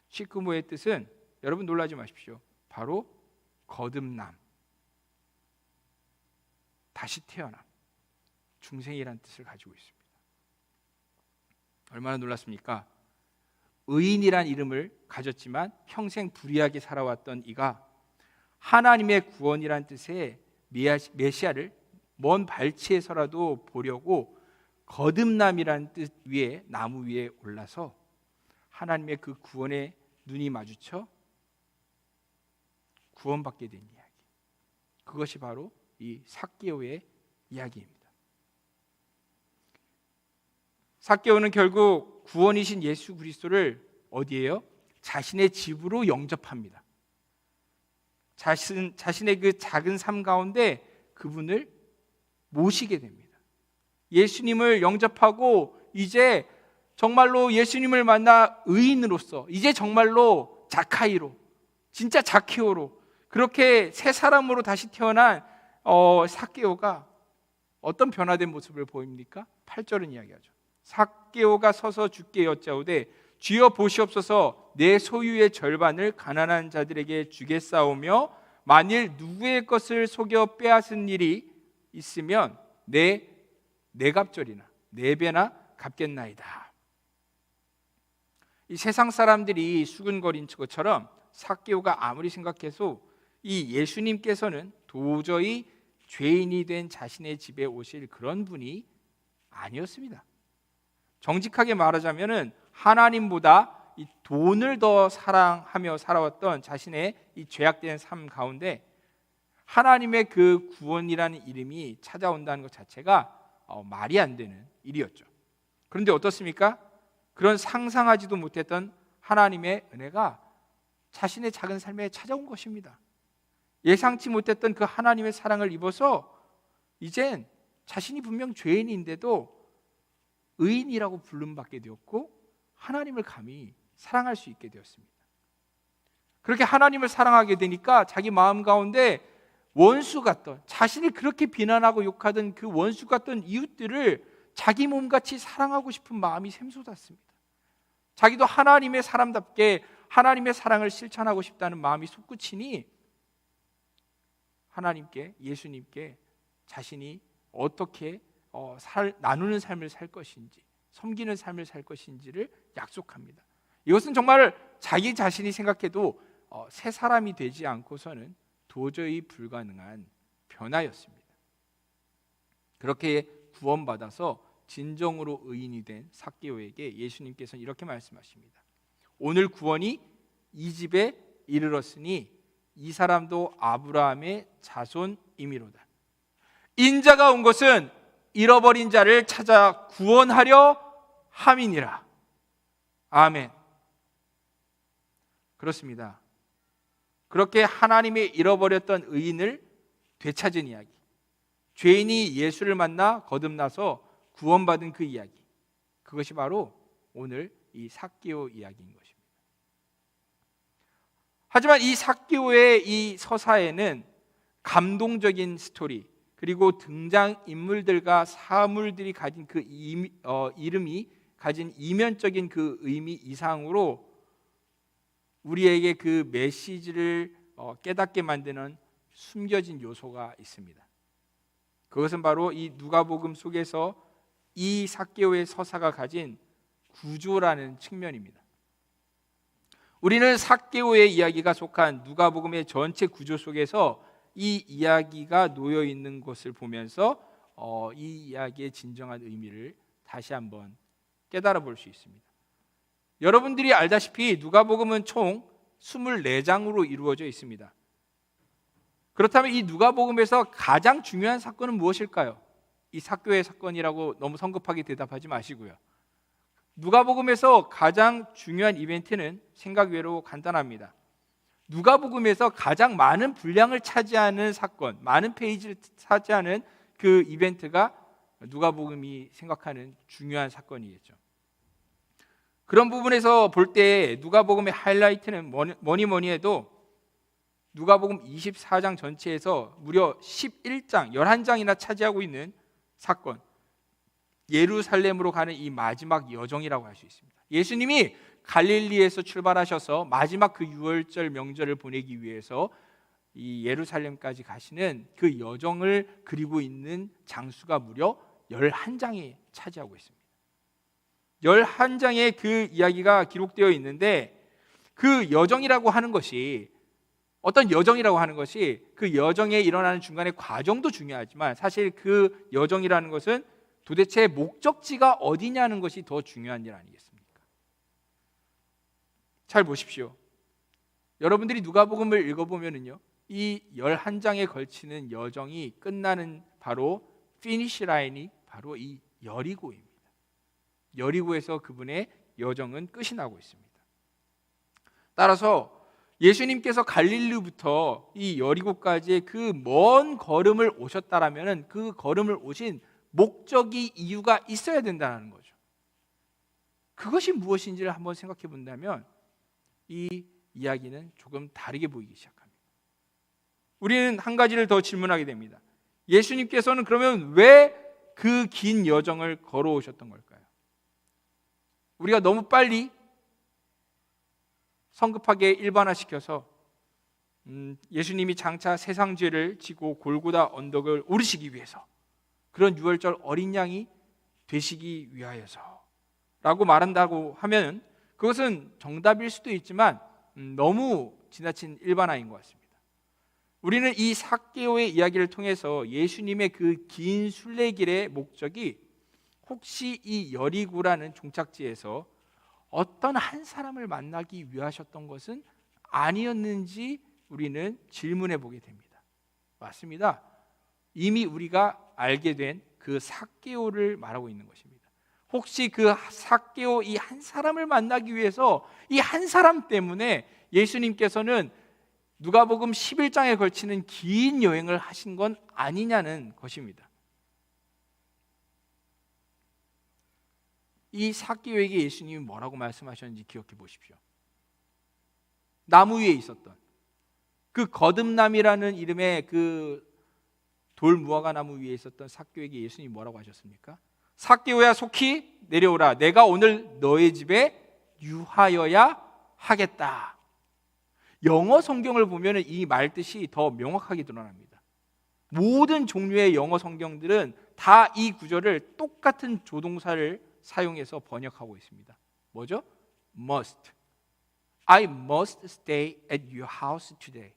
시크모의 뜻은 여러분 놀라지 마십시오. 바로 거듭남, 다시 태어남, 중생이라는 뜻을 가지고 있습니다. 얼마나 놀랐습니까? 의인이란 이름을 가졌지만 평생 불의하게 살아왔던 이가 하나님의 구원이란 뜻의 메시아를 먼 발치에서라도 보려고 거듭남이라는 뜻 위에 나무 위에 올라서 하나님의 그 구원에 눈이 마주쳐 구원받게 된 이야기. 그것이 바로 이 삭개오의 이야기입니다. 삭개오는 결국 구원이신 예수 그리스도를 어디에요? 자신의 집으로 영접합니다. 자신의 그 작은 삶 가운데 그분을 모시게 됩니다. 예수님을 영접하고 이제 정말로 예수님을 만나 의인으로서 이제 정말로 자카이로, 진짜 자케오로 그렇게 새 사람으로 다시 태어난 삭개오가 어떤 변화된 모습을 보입니까? 8절은 이야기하죠. 삭개오가 서서 주께 여짜오되 주여 보시옵소서 내 소유의 절반을 가난한 자들에게 주겠사오며 만일 누구의 것을 속여 빼앗은 일이 있으면 내 갑절이나 4배나 갚겠나이다. 이 세상 사람들이 수근거린 것처럼 삭개오가 아무리 생각해도 이 예수님께서는 도저히 죄인이 된 자신의 집에 오실 그런 분이 아니었습니다. 정직하게 말하자면은 하나님보다 이 돈을 더 사랑하며 살아왔던 자신의 이 죄악된 삶 가운데 하나님의 그 구원이라는 이름이 찾아온다는 것 자체가 말이 안 되는 일이었죠. 그런데 어떻습니까? 그런 상상하지도 못했던 하나님의 은혜가 자신의 작은 삶에 찾아온 것입니다. 예상치 못했던 그 하나님의 사랑을 입어서 이젠 자신이 분명 죄인인데도 의인이라고 부름받게 되었고 하나님을 감히 사랑할 수 있게 되었습니다. 그렇게 하나님을 사랑하게 되니까 자기 마음 가운데 원수 같던, 자신을 그렇게 비난하고 욕하던 그 원수 같던 이웃들을 자기 몸같이 사랑하고 싶은 마음이 샘솟았습니다. 자기도 하나님의 사람답게 하나님의 사랑을 실천하고 싶다는 마음이 솟구치니 하나님께, 예수님께 자신이 어떻게 나누는 삶을 살 것인지, 섬기는 삶을 살 것인지를 약속합니다. 이것은 정말 자기 자신이 생각해도 새 사람이 되지 않고서는 도저히 불가능한 변화였습니다. 그렇게 구원받아서 진정으로 의인이 된 삭개오에게 예수님께서는 이렇게 말씀하십니다. 오늘 구원이 이 집에 이르렀으니 이 사람도 아브라함의 자손이미로다. 인자가 온 것은 잃어버린 자를 찾아 구원하려 함이니라. 아멘. 그렇습니다. 그렇게 하나님의 잃어버렸던 의인을 되찾은 이야기, 죄인이 예수를 만나 거듭나서 구원받은 그 이야기, 그것이 바로 오늘 이 삭개오 이야기인 것입니다. 하지만 이 삭개오의 이 서사에는 감동적인 스토리, 그리고 등장인물들과 사물들이 가진 그 이름이 가진 이면적인 그 의미 이상으로 우리에게 그 메시지를 깨닫게 만드는 숨겨진 요소가 있습니다. 그것은 바로 이 누가복음 속에서 이 삭개오의 서사가 가진 구조라는 측면입니다. 우리는 삭개오의 이야기가 속한 누가복음의 전체 구조 속에서 이 이야기가 놓여 있는 것을 보면서 이 이야기의 진정한 의미를 다시 한번 깨달아 볼 수 있습니다. 여러분들이 알다시피 누가복음은 총 24장으로 이루어져 있습니다. 그렇다면 이 누가복음에서 가장 중요한 사건은 무엇일까요? 이 삭개오의 사건이라고 너무 성급하게 대답하지 마시고요. 누가복음에서 가장 중요한 이벤트는 생각 외로 간단합니다. 누가복음에서 가장 많은 분량을 차지하는 사건, 많은 페이지를 차지하는 그 이벤트가 누가복음이 생각하는 중요한 사건이겠죠. 그런 부분에서 볼 때 누가복음의 하이라이트는 뭐니 해도 누가복음 24장 전체에서 무려 11장, 11장이나 차지하고 있는 사건, 예루살렘으로 가는 이 마지막 여정이라고 할 수 있습니다. 예수님이 갈릴리에서 출발하셔서 마지막 그 유월절 명절을 보내기 위해서 이 예루살렘까지 가시는 그 여정을 그리고 있는 장수가 무려 11장이 차지하고 있습니다. 11장의 그 이야기가 기록되어 있는데, 그 여정이라고 하는 것이, 어떤 여정이라고 하는 것이 그 여정에 일어나는 중간의 과정도 중요하지만 사실 그 여정이라는 것은 도대체 목적지가 어디냐는 것이 더 중요한 일 아니겠습니까? 잘 보십시오. 여러분들이 누가복음을 읽어보면은요, 이 11장에 걸치는 여정이 끝나는 바로 피니시 라인이 바로 이 여리고입니다. 여리고에서 그분의 여정은 끝이 나고 있습니다. 따라서 예수님께서 갈릴리부터 이 여리고까지의 그 먼 걸음을 오셨다라면 그 걸음을 오신 목적이, 이유가 있어야 된다는 거죠. 그것이 무엇인지를 한번 생각해 본다면 이 이야기는 조금 다르게 보이기 시작합니다. 우리는 한 가지를 더 질문하게 됩니다. 예수님께서는 그러면 왜 그 긴 여정을 걸어오셨던 걸까요? 우리가 너무 빨리 성급하게 일반화시켜서 예수님이 장차 세상 죄를 지고 골고다 언덕을 오르시기 위해서, 그런 유월절 어린 양이 되시기 위하여서 라고 말한다고 하면 그것은 정답일 수도 있지만 너무 지나친 일반화인 것 같습니다. 우리는 이 삭개오의 이야기를 통해서 예수님의 그 긴 순례길의 목적이 혹시 이 여리고라는 종착지에서 어떤 한 사람을 만나기 위하셨던 것은 아니었는지 우리는 질문해 보게 됩니다. 맞습니다. 이미 우리가 알게 된 그 삭개오를 말하고 있는 것입니다. 혹시 그 삭개오 이 한 사람을 만나기 위해서 이 한 사람 때문에 예수님께서는 누가복음 11장에 걸치는 긴 여행을 하신 건 아니냐는 것입니다. 이 삭개오에게 예수님이 뭐라고 말씀하셨는지 기억해 보십시오. 나무 위에 있었던 그 거듭남이라는 이름의 그 돌 무화과 나무 위에 있었던 삭개오에게 예수님이 뭐라고 하셨습니까? 삭개오야 속히 내려오라. 내가 오늘 너의 집에 유하여야 하겠다. 영어 성경을 보면 이 말뜻이 더 명확하게 드러납니다. 모든 종류의 영어 성경들은 다 이 구절을 똑같은 조동사를 사용해서 번역하고 있습니다. 뭐죠? must. I must stay at your house today.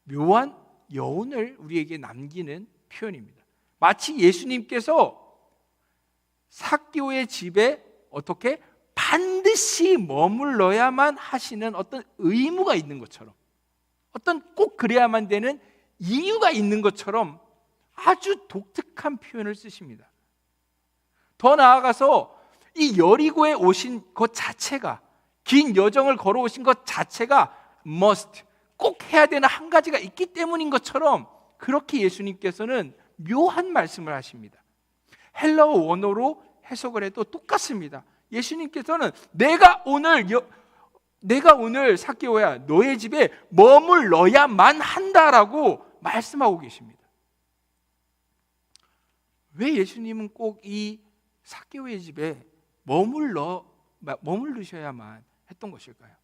묘한 여운을 우리에게 남기는 표현입니다. 마치 예수님께서 삭개오의 집에 어떻게 반드시 머물러야만 하시는 어떤 의무가 있는 것처럼, 어떤 꼭 그래야만 되는 이유가 있는 것처럼 아주 독특한 표현을 쓰십니다. 더 나아가서 이 여리고에 오신 것 자체가, 긴 여정을 걸어오신 것 자체가 must, 꼭 해야 되는 한 가지가 있기 때문인 것처럼 그렇게 예수님께서는 묘한 말씀을 하십니다. 헬라어 원어로 해석을 해도 똑같습니다. 예수님께서는 내가 오늘 삭개오야 너의 집에 머물러야만 한다라고 말씀하고 계십니다. 왜 예수님은 꼭 이 삭개오의 집에 머물르셔야만 했던 것일까요?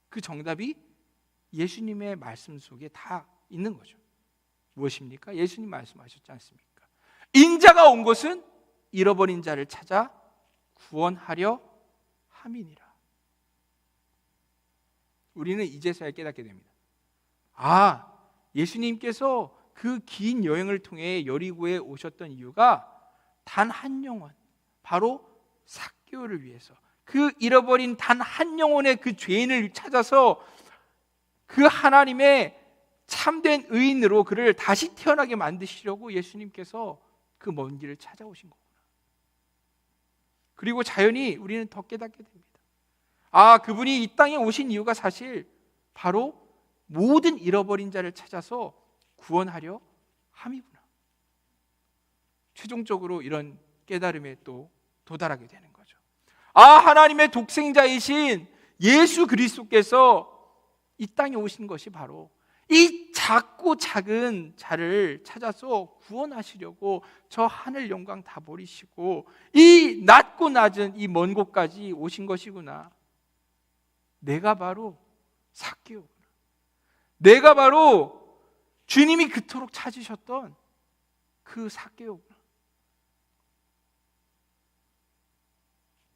그 정답이 예수님의 말씀 속에 다 있는 거죠. 무엇입니까? 예수님 말씀하셨지 않습니까? 인자가 온 것은 잃어버린 자를 찾아 구원하려 함이니라. 우리는 이제서야 깨닫게 됩니다. 예수님께서 그 긴 여행을 통해 여리고에 오셨던 이유가 단 한 영혼, 바로 삭개오를 위해서, 그 잃어버린 단 한 영혼의 그 죄인을 찾아서 그 하나님의 참된 의인으로 그를 다시 태어나게 만드시려고 예수님께서 그 먼 길을 찾아오신 거구나. 그리고 자연히 우리는 더 깨닫게 됩니다. 그분이 이 땅에 오신 이유가 사실 바로 모든 잃어버린 자를 찾아서 구원하려 함이구나. 최종적으로 이런 깨달음에 또 도달하게 되는 거죠. 하나님의 독생자이신 예수 그리스도께서 이 땅에 오신 것이 바로 이 작고 작은 자를 찾아서 구원하시려고 저 하늘 영광 다 버리시고 이 낮고 낮은 이 먼 곳까지 오신 것이구나. 내가 바로 삭개오구나. 내가 바로 주님이 그토록 찾으셨던 그 삭개오구나.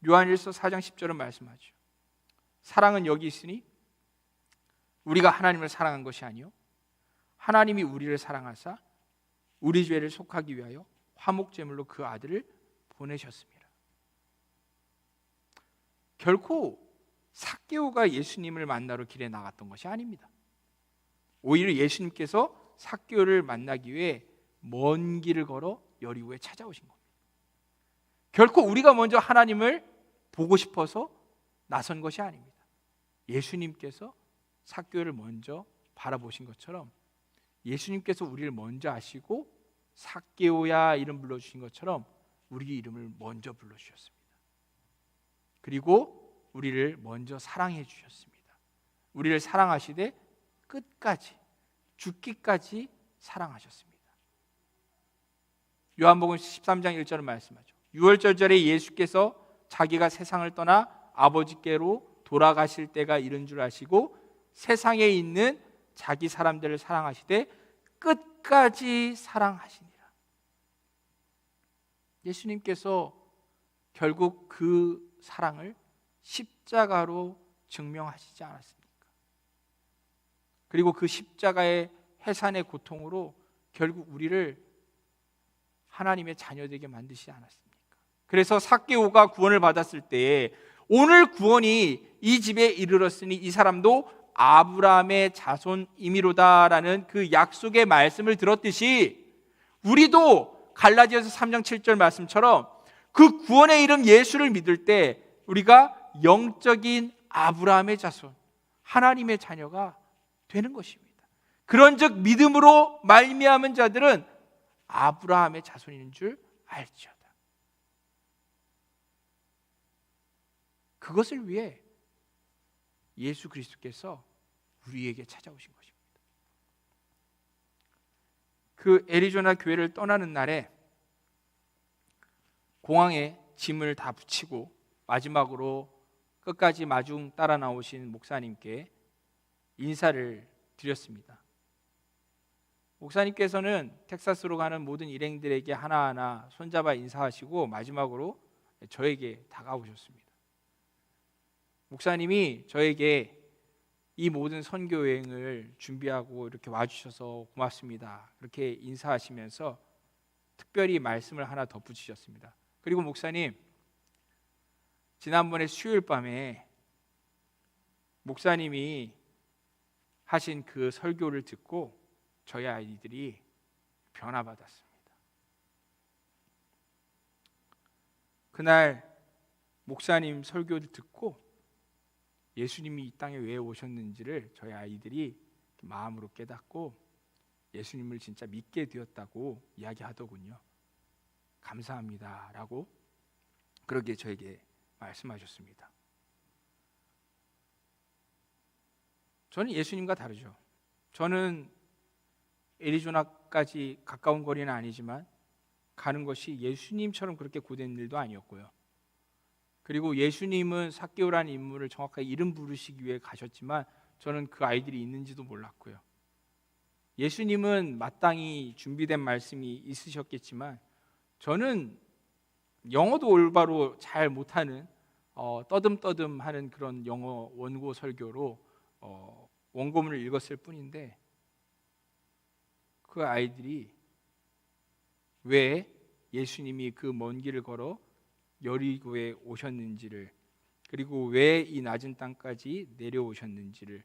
요한일서 4장 10절은 말씀하죠. 사랑은 여기 있으니 우리가 하나님을 사랑한 것이 아니요 하나님이 우리를 사랑하사 우리 죄를 속하기 위하여 화목제물로 그 아들을 보내셨습니다. 결코 삭개오가 예수님을 만나러 길에 나갔던 것이 아닙니다. 오히려 예수님께서 삭개오를 만나기 위해 먼 길을 걸어 여리고에 찾아오신 겁니다. 결코 우리가 먼저 하나님을 보고 싶어서 나선 것이 아닙니다. 예수님께서 삭개오를 먼저 바라보신 것처럼 예수님께서 우리를 먼저 아시고 삭개오야 이름 불러주신 것처럼 우리 이름을 먼저 불러주셨습니다. 그리고 우리를 먼저 사랑해 주셨습니다. 우리를 사랑하시되 끝까지 죽기까지 사랑하셨습니다. 요한복음 13장 1절은 말씀하죠. 유월절절에 예수께서 자기가 세상을 떠나 아버지께로 돌아가실 때가 이른 줄 아시고 세상에 있는 자기 사람들을 사랑하시되 끝까지 사랑하시니라. 예수님께서 결국 그 사랑을 십자가로 증명하시지 않았습니까? 그리고 그 십자가의 해산의 고통으로 결국 우리를 하나님의 자녀되게 만드시지 않았습니까? 그래서 삭개오가 구원을 받았을 때에 오늘 구원이 이 집에 이르렀으니 이 사람도 아브라함의 자손이미로다라는 그 약속의 말씀을 들었듯이 우리도 갈라디아서 3장 7절 말씀처럼 그 구원의 이름 예수를 믿을 때 우리가 영적인 아브라함의 자손, 하나님의 자녀가 되는 것입니다. 그런즉 믿음으로 말미암은 자들은 아브라함의 자손인 줄 알지어다. 그것을 위해 예수 그리스도께서 우리에게 찾아오신 것입니다. 그 애리조나 교회를 떠나는 날에 공항에 짐을 다 붙이고 마지막으로 끝까지 마중 따라 나오신 목사님께 인사를 드렸습니다. 목사님께서는 텍사스로 가는 모든 일행들에게 하나하나 손잡아 인사하시고 마지막으로 저에게 다가오셨습니다. 목사님이 저에게 이 모든 선교 여행을 준비하고 이렇게 와주셔서 고맙습니다. 이렇게 인사하시면서 특별히 말씀을 하나 덧붙이셨습니다. 그리고 목사님, 지난번에 수요일 밤에 목사님이 하신 그 설교를 듣고 저희 아이들이 변화받았습니다. 그날 목사님 설교를 듣고 예수님이 이 땅에 왜 오셨는지를 저희 아이들이 마음으로 깨닫고 예수님을 진짜 믿게 되었다고 이야기하더군요. 감사합니다라고 그렇게 저에게 말씀하셨습니다. 저는 예수님과 다르죠. 저는 애리조나까지 가까운 거리는 아니지만 가는 것이 예수님처럼 그렇게 고된 일도 아니었고요. 그리고 예수님은 삭개오라는 인물을 정확하게 이름 부르시기 위해 가셨지만 저는 그 아이들이 있는지도 몰랐고요. 예수님은 마땅히 준비된 말씀이 있으셨겠지만 저는 영어도 올바로 잘 못하는 떠듬떠듬하는 그런 영어 원고 설교로 원고문을 읽었을 뿐인데 그 아이들이 왜 예수님이 그 먼 길을 걸어 여리고에 오셨는지를, 그리고 왜 이 낮은 땅까지 내려오셨는지를,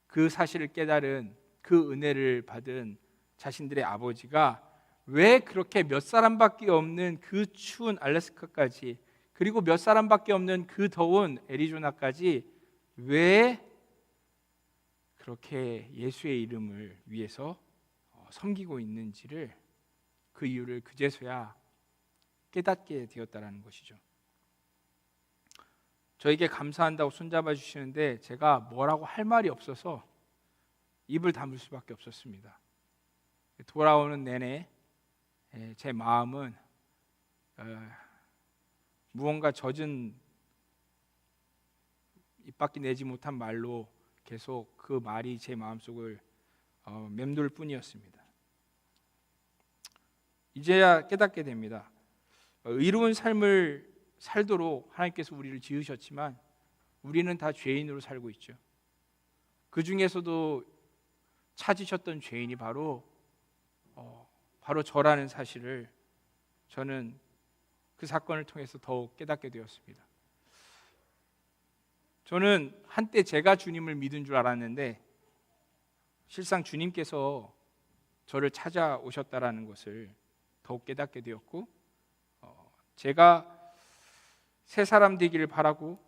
그 사실을 깨달은, 그 은혜를 받은 자신들의 아버지가 왜 그렇게 몇 사람밖에 없는 그 추운 알래스카까지, 그리고 몇 사람밖에 없는 그 더운 애리조나까지 왜 그렇게 예수의 이름을 위해서 섬기고 있는지를, 그 이유를 그제서야 깨닫게 되었다라는 것이죠. 저에게 감사한다고 손잡아 주시는데 제가 뭐라고 할 말이 없어서 입을 다물 수밖에 없었습니다. 돌아오는 내내 제 마음은 무언가 젖은 입 밖에 내지 못한 말로 계속 그 말이 제 마음속을 맴돌 뿐이었습니다. 이제야 깨닫게 됩니다. 의로운 삶을 살도록 하나님께서 우리를 지으셨지만 우리는 다 죄인으로 살고 있죠. 그 중에서도 찾으셨던 죄인이 바로 저라는 사실을 저는 그 사건을 통해서 더욱 깨닫게 되었습니다. 저는 한때 제가 주님을 믿은 줄 알았는데 실상 주님께서 저를 찾아오셨다라는 것을 더욱 깨닫게 되었고, 제가 새 사람 되기를 바라고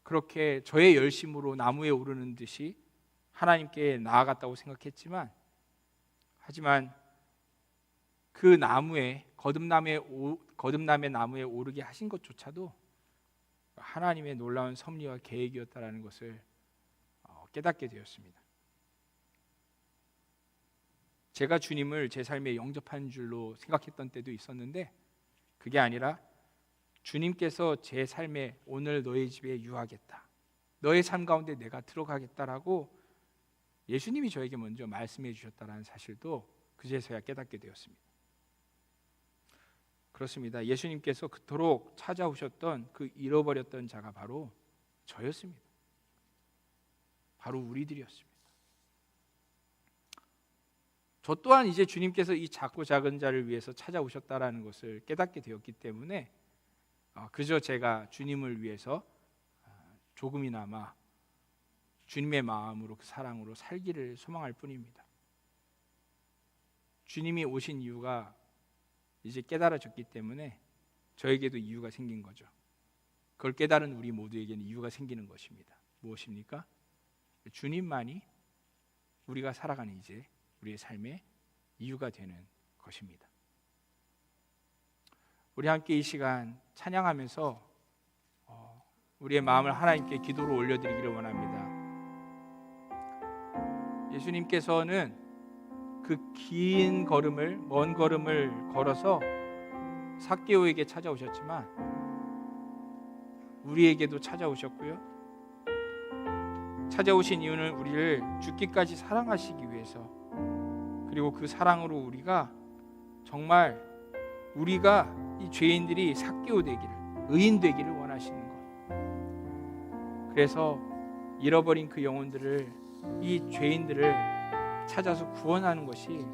그렇게 저의 열심으로 나무에 오르는 듯이 하나님께 나아갔다고 생각했지만, 하지만 그 나무에 거듭남의 나무에 오르게 하신 것조차도 하나님의 놀라운 섭리와 계획이었다라는 것을 깨닫게 되었습니다. 제가 주님을 제 삶에 영접한 줄로 생각했던 때도 있었는데 그게 아니라 주님께서 제 삶에 오늘 너의 집에 유하겠다, 너의 삶 가운데 내가 들어가겠다라고 예수님이 저에게 먼저 말씀해 주셨다는 사실도 그제서야 깨닫게 되었습니다. 그렇습니다. 예수님께서 그토록 찾아오셨던 그 잃어버렸던 자가 바로 저였습니다. 바로 우리들이었습니다. 저 또한 이제 주님께서 이 작고 작은 자를 위해서 찾아오셨다라는 것을 깨닫게 되었기 때문에 그저 제가 주님을 위해서 조금이나마 주님의 마음으로, 그 사랑으로 살기를 소망할 뿐입니다. 주님이 오신 이유가 이제 깨달아졌기 때문에 저에게도 이유가 생긴 거죠. 그걸 깨달은 우리 모두에게는 이유가 생기는 것입니다. 무엇입니까? 주님만이 우리가 살아가는 이제 우리의 삶의 이유가 되는 것입니다. 우리 함께 이 시간 찬양하면서 우리의 마음을 하나님께 기도로 올려드리기를 원합니다. 예수님께서는 그 긴 걸음을, 먼 걸음을 걸어서 삭개오에게 찾아오셨지만 우리에게도 찾아오셨고요. 찾아오신 이유는 우리를 죽기까지 사랑하시기 위해서, 그리고 그 사랑으로 우리가 정말 우리가 이 죄인들이 삭개오 되기를, 의인 되기를 원하시는 것. 그래서 잃어버린 그 영혼들을, 이 죄인들을 찾아서 구원하는 것이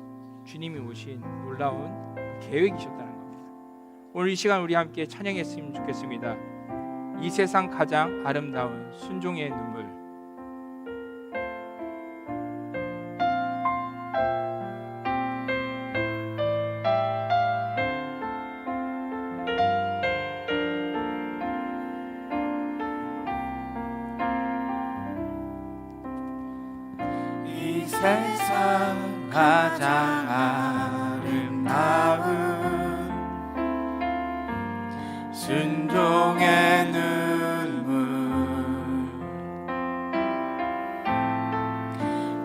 주님이 오신 놀라운 계획이셨다는 겁니다. 오늘 이 시간 우리 함께 찬양했으면 좋겠습니다. 이 세상 가장 아름다운 순종의 눈물. 이 세상 가장 아름다운 순종의 눈물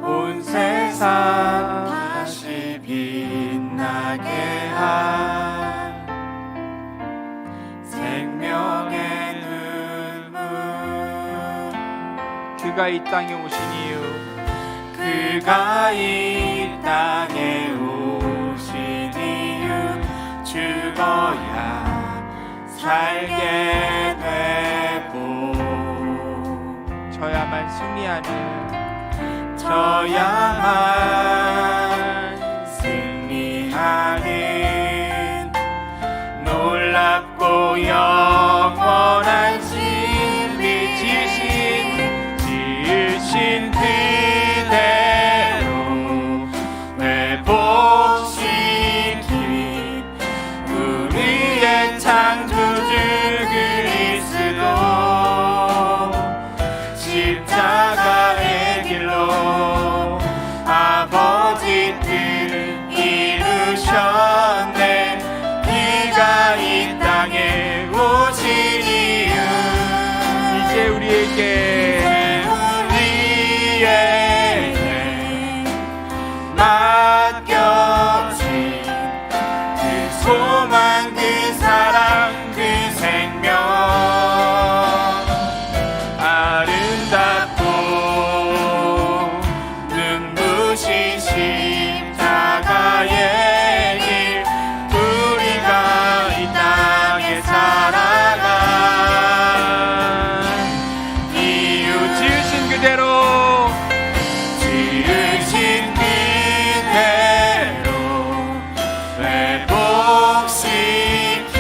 온 세상 다시 빛나게 한 생명의 눈물 그가 이 땅에 오신 이유 그가 이 땅에 오신 이유 죽어야 살게 되고 저야만 승리하는 놀랍고 영원한 신비 지으신 그대로 회복시킨 우리의 창조주 그리스도 십자가의 길로 아버지 뜻 이루셨네 그가 이 땅에 오신 이유 이제 우리에게 맡겨진 그 소망 그 사랑 그 생명 아름답고 눈부신 십자가의 길 우리가 이 땅에 살아가 이유 지으신 그대로 지으신 그대로 회복시킨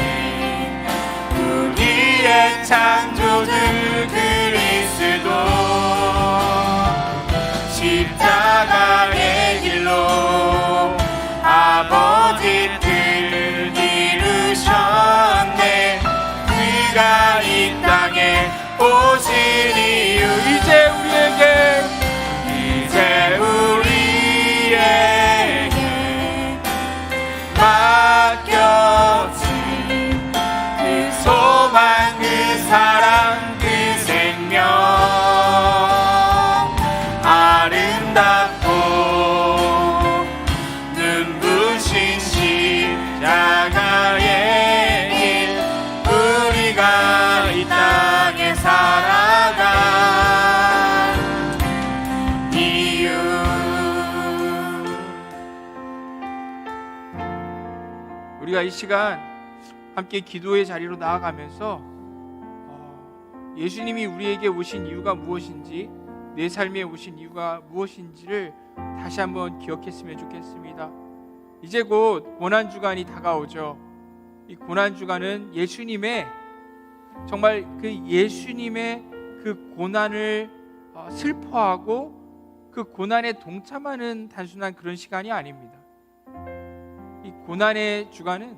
우리의 창조주 그리스도 십자가의 길로 아버지 뜻 이루셨네 그가 이 땅에 오신 이유 이제 우리에게 맡겨진 그 소망 그 사랑 그 생명 아름답고 눈부신 십자가의 길 우리가 이 땅에 살아간 이유 우리가 이 시간 함께 기도의 자리로 나아가면서 예수님이 우리에게 오신 이유가 무엇인지 내 삶에 오신 이유가 무엇인지를 다시 한번 기억했으면 좋겠습니다. 이제 곧 고난주간이 다가오죠. 이 고난주간은 예수님의 정말 그 예수님의 그 고난을 슬퍼하고 그 고난에 동참하는 단순한 그런 시간이 아닙니다. 이 고난의 주간은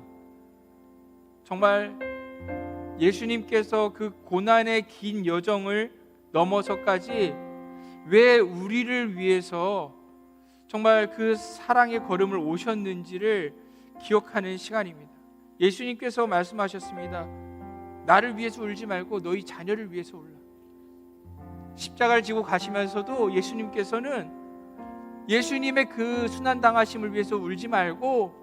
정말 예수님께서 그 고난의 긴 여정을 넘어서까지 왜 우리를 위해서 정말 그 사랑의 걸음을 오셨는지를 기억하는 시간입니다. 예수님께서 말씀하셨습니다. 나를 위해서 울지 말고 너희 자녀를 위해서 울라. 십자가를 지고 가시면서도 예수님께서는 예수님의 그 순환당하심을 위해서 울지 말고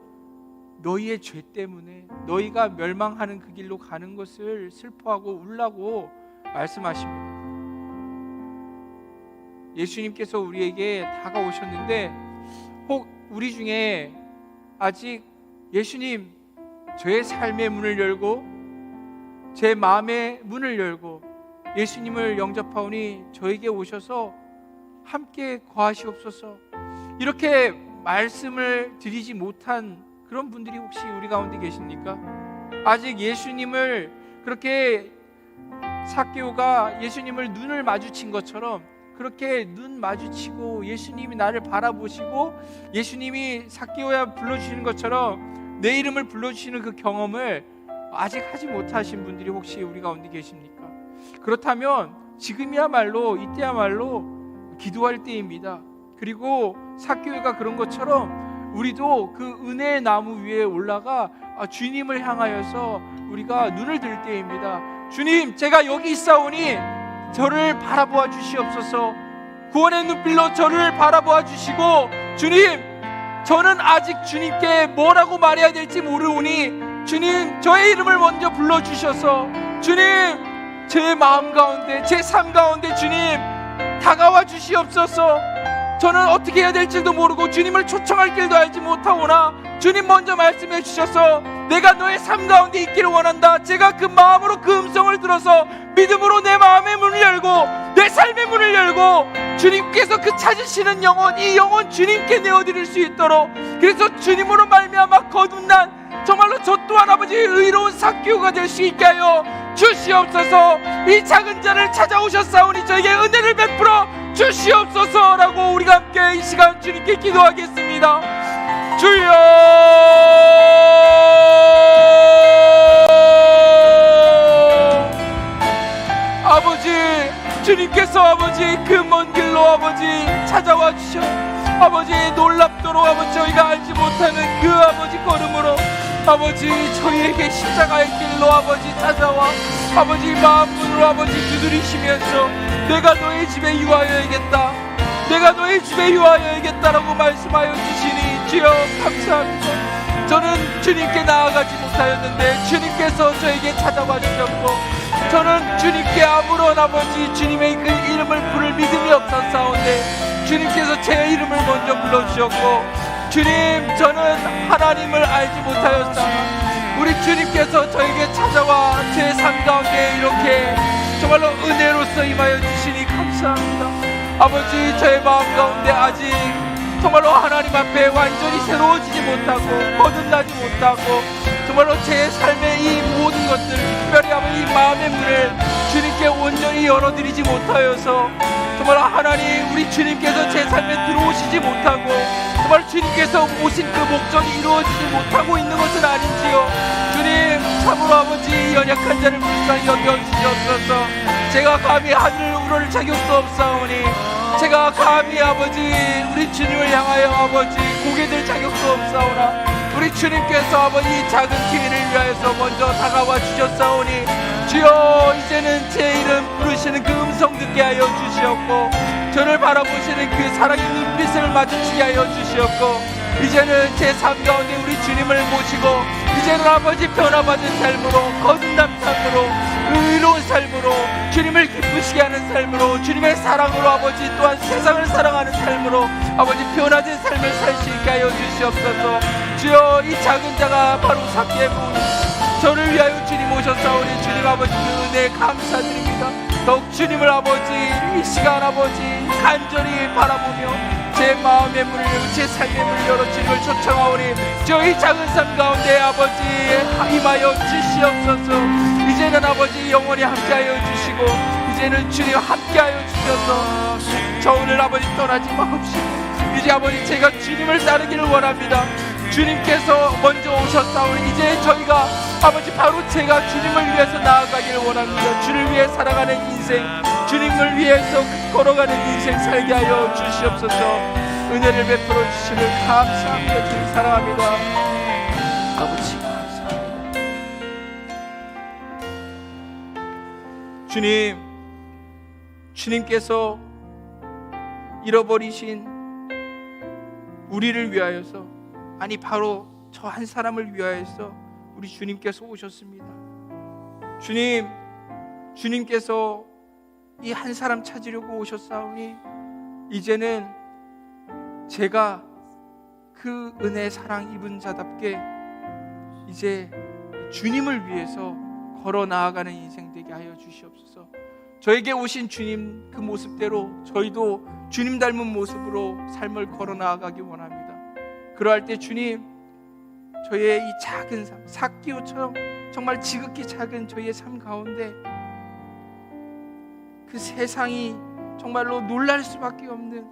너희의 죄 때문에 너희가 멸망하는 그 길로 가는 것을 슬퍼하고 울라고 말씀하십니다. 예수님께서 우리에게 다가오셨는데 혹 우리 중에 아직 예수님 저의 삶의 문을 열고 제 마음의 문을 열고 예수님을 영접하오니 저에게 오셔서 함께 거하시옵소서 이렇게 말씀을 드리지 못한 그런 분들이 혹시 우리 가운데 계십니까? 아직 예수님을 그렇게 삭개오가 예수님을 눈을 마주친 것처럼 그렇게 눈 마주치고 예수님이 나를 바라보시고 예수님이 삭개오야 불러주시는 것처럼 내 이름을 불러주시는 그 경험을 아직 하지 못하신 분들이 혹시 우리 가운데 계십니까? 그렇다면 지금이야말로 이때야말로 기도할 때입니다. 그리고 삭개오가 그런 것처럼 우리도 그 은혜의 나무 위에 올라가 주님을 향하여서 우리가 눈을 들 때입니다. 주님, 제가 여기 있사오니 저를 바라보아 주시옵소서. 구원의 눈길로 저를 바라보아 주시고, 주님, 저는 아직 주님께 뭐라고 말해야 될지 모르오니 주님, 저의 이름을 먼저 불러주셔서 주님, 제 마음 가운데, 제 삶 가운데 주님 다가와 주시옵소서. 저는 어떻게 해야 될지도 모르고 주님을 초청할 길도 알지 못하오나 주님 먼저 말씀해 주셔서 내가 너의 삶 가운데 있기를 원한다. 제가 그 마음으로 그 음성을 들어서 믿음으로 내 마음의 문을 열고 내 삶의 문을 열고 주님께서 그 찾으시는 영혼, 이 영혼 주님께 내어드릴 수 있도록, 그래서 주님으로 말미암아 거듭난 정말로 저 또한 아버지 의로운 삭개오가 될 수 있게 하여 주시옵소서. 이 작은 자를 찾아오셨사오니 저에게 은혜를 베풀어 주시옵소서라고 우리가 함께 이 시간 주님께 기도하겠습니다. 주여, 아버지, 주님께서 아버지 그 먼 길로 아버지 찾아와 주셔 아버지 놀랍도록 아버지 저희가 알지 못하는 그 아버지 걸음으로 아버지 저희에게 십자가의 길로 아버지 찾아와 아버지 마음문으로 아버지 두드리시면서 내가 너의 집에 유하여야겠다, 내가 너의 집에 유하여야겠다라고 말씀하여 주시니 주여 감사합니다. 저는 주님께 나아가지 못하였는데 주님께서 저에게 찾아와 주셨고, 저는 주님께 아무런 아버지 주님의 그 이름을 부를 믿음이 없었사온데 주님께서 제 이름을 먼저 불러주셨고, 주님, 저는 하나님을 알지 못하였사오나 우리 주님께서 저에게 찾아와 제 삶 가운데 이렇게 정말로 은혜로서 임하여 주시니 감사합니다. 아버지, 저의 마음 가운데 아직 정말로 하나님 앞에 완전히 새로워지지 못하고 거듭나지 못하고 정말로 제 삶의 이 모든 것들, 특별히 아버지 이 마음의 문을 주님께 온전히 열어드리지 못하여서 정말 하나님, 우리 주님께서 제 삶에 들어오시지 못하고 정말 주님께서 오신 그 목적이 이루어지지 못하고 있는 것은 아닌지요. 주님, 참으로 아버지 연약한 자를 불쌍히 여겨주시옵소서. 제가 감히 하늘을 우러를 자격도 없사오니 제가 감히 아버지 우리 주님을 향하여 아버지 고개 들 자격도 없사오나 우리 주님께서 아버지 이 작은 기회를 위하여서 먼저 다가와 주셨사오니 주여, 이제는 제 이름 부르시는 그 음성 듣게 하여 주시옵고 저를 바라보시는 그 사랑의 눈빛을 마주치게 하여 주시옵고, 이제는 제 삶 가운데 우리 주님을 모시고 이제는 아버지 변화받은 삶으로, 거듭난 삶으로, 의로운 삶으로, 주님을 기쁘시게 하는 삶으로, 주님의 사랑으로 아버지 또한 세상을 사랑하는 삶으로 아버지 변화된 삶을 살 수 있게 하여 주시옵소서. 주여, 이 작은 자가 바로 삭개오, 저를 위하여 주님 오셨사오니 주님 아버지 그 은혜에 감사드립니다. 더욱 주님을 아버지 이 시간 아버지 간절히 바라보며 제 마음의 문을, 제 삶의 문을 열어 주님을 초청하오니 저희 작은 삶 가운데 아버지 임하여 주시옵소서. 이제는 아버지 영원히 함께하여 주시고 이제는 주님 함께하여 주셔서 저 오늘 아버지 떠나지 마옵시고 이제 아버지 제가 주님을 따르기를 원합니다. 주님께서 먼저 오셨사오니 이제 저희가 아버지 바로 제가 주님을 위해서 나아가기를 원합니다. 주를 위해 살아가는 인생, 주님을 위해서 걸어가는 인생 살게 하여 주시옵소서. 은혜를 베풀어 주시길 감사합니다. 주님 사랑합니다. 아버지 감사합니다. 주님, 주님께서 잃어버리신 우리를 위하여서, 아니 바로 저 한 사람을 위하여서 우리 주님께서 오셨습니다. 주님, 주님께서 이 한 사람 찾으려고 오셨사오니 이제는 제가 그 은혜 사랑 입은 자답게 이제 주님을 위해서 걸어 나아가는 인생 되게 하여 주시옵소서. 저에게 오신 주님 그 모습대로 저희도 주님 닮은 모습으로 삶을 걸어 나아가기 원합니다. 그러할 때 주님, 저의 이 작은 삶, 삭개오처럼 정말 지극히 작은 저희의 삶 가운데 그 세상이 정말로 놀랄 수밖에 없는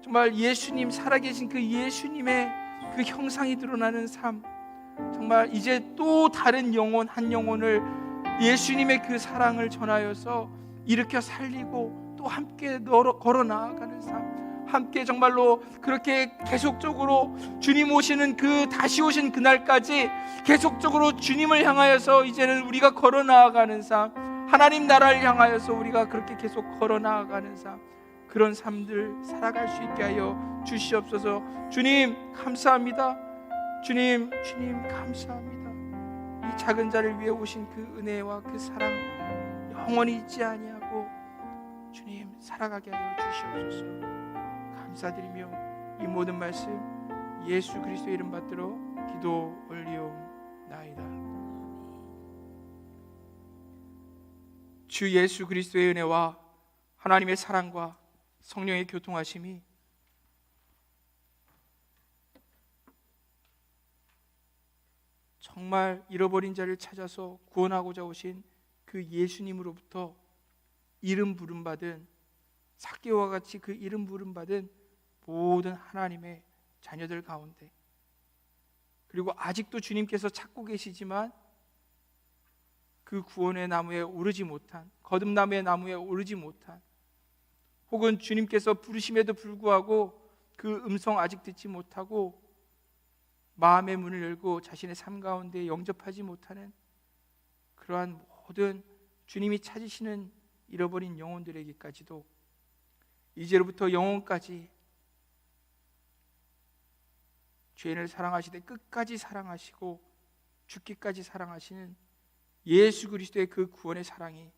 정말 예수님, 살아계신 그 예수님의 그 형상이 드러나는 삶, 정말 이제 또 다른 영혼 한 영혼을 예수님의 그 사랑을 전하여서 일으켜 살리고 또 함께 걸어 나아가는 삶, 함께 정말로 그렇게 계속적으로 주님 오시는 그 다시 오신 그날까지 계속적으로 주님을 향하여서 이제는 우리가 걸어 나아가는 삶, 하나님 나라를 향하여서 우리가 그렇게 계속 걸어 나아가는 삶, 그런 삶들 살아갈 수 있게 하여 주시옵소서. 주님 감사합니다. 주님 감사합니다. 이 작은 자를 위해 오신 그 은혜와 그 사랑 영원히 잊지 아니하고 주님 살아가게 하여 주시옵소서. 감사드리며 이 모든 말씀 예수 그리스도의 이름 받들어 기도 올리옵나이다. 주 예수 그리스도의 은혜와 하나님의 사랑과 성령의 교통하심이 정말 잃어버린 자를 찾아서 구원하고자 오신 그 예수님으로부터 이름 부름 받은 삭개오와 같이 그 이름 부름 받은 모든 하나님의 자녀들 가운데, 그리고 아직도 주님께서 찾고 계시지만 그 구원의 나무에 오르지 못한, 거듭남의 나무에 오르지 못한, 혹은 주님께서 부르심에도 불구하고 그 음성 아직 듣지 못하고 마음의 문을 열고 자신의 삶 가운데 영접하지 못하는 그러한 모든 주님이 찾으시는 잃어버린 영혼들에게까지도 이제로부터 영혼까지 죄인을 사랑하시되 끝까지 사랑하시고 죽기까지 사랑하시는 예수 그리스도의 그 구원의 사랑이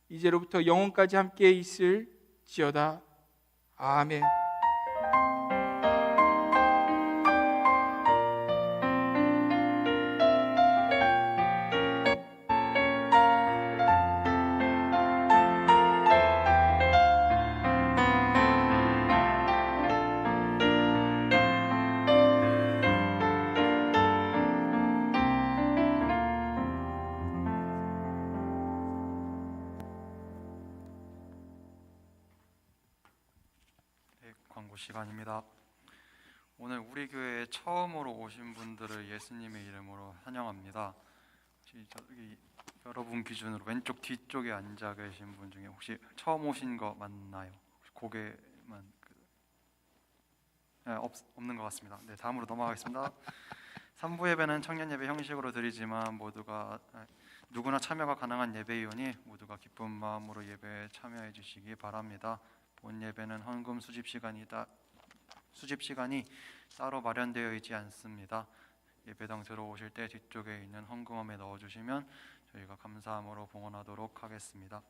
이제로부터 영혼까지 함께 있을지어다. 아멘. 광고 시간입니다. 오늘 우리 교회에 처음으로 오신 분들을 예수님의 이름으로 환영합니다. 혹시 저기 여러분 기준으로 왼쪽 뒤쪽에 앉아 계신 분 중에 혹시 처음 오신 거 맞나요? 고개만 없는 것 같습니다. 네, 다음으로 넘어가겠습니다. 3부 예배는 청년 예배 형식으로 드리지만 누구나 참여가 가능한 예배이오니 모두가 기쁜 마음으로 예배에 참여해 주시기 바랍니다. 본 예배는 헌금 수집 시간이 따로 마련되어 있지 않습니다. 예배당 들어오실 때 뒤쪽에 있는 헌금함에 넣어주시면 저희가 감사함으로 봉헌하도록 하겠습니다.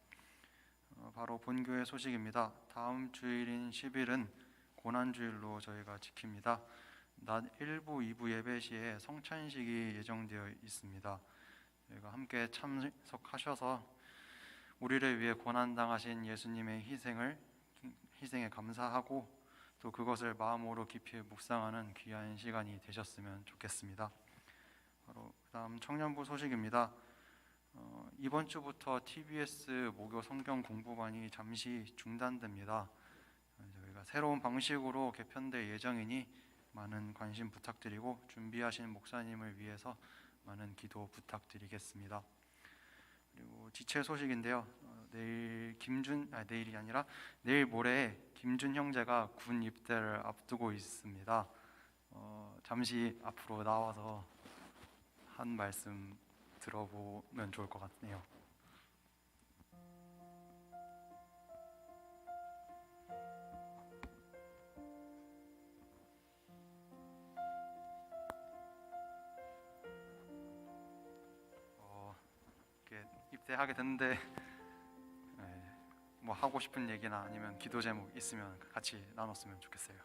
바로 본교회 소식입니다. 다음 주일인 10일은 고난주일로 저희가 지킵니다. 낮 1부, 2부 예배 시에 성찬식이 예정되어 있습니다. 저희가 함께 참석하셔서 우리를 위해 고난당하신 예수님의 희생에 감사하고 또 그것을 마음으로 깊이 묵상하는 귀한 시간이 되셨으면 좋겠습니다. 바로 다음 청년부 소식입니다. 이번 주부터 TBS 목요 성경 공부반이 잠시 중단됩니다. 저희가 새로운 방식으로 개편될 예정이니 많은 관심 부탁드리고 준비하신 목사님을 위해서 많은 기도 부탁드리겠습니다. 그리고 지체 소식인데요. 내일 모레 김준 형제가 군 입대를 앞두고 있습니다. 잠시 앞으로 나와서 한 말씀 들어보면 좋을 것 같네요. 이렇게 입대하게 됐는데 뭐 하고 싶은 얘기나 아니면 기도 제목 있으면 같이 나눴으면 좋겠어요.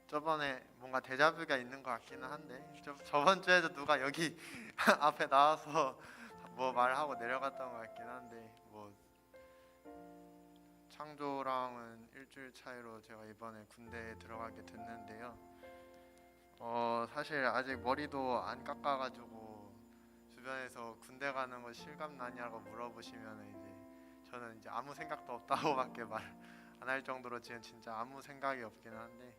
저번에 뭔가 데자뷰가 있는 것 같기는 한데 저번 주에도 누가 여기 앞에 나와서 뭐 말하고 내려갔던 것 같긴 한데 뭐 창조랑은 일주일 차이로 제가 이번에 군대에 들어가게 됐는데요. 사실 아직 머리도 안 깎아가지고 주변에서 군대 가는 거 실감 나냐고 물어보시면 이제 저는 이제 아무 생각도 없다고밖에 말 안 할 정도로 지금 진짜 아무 생각이 없기는 한데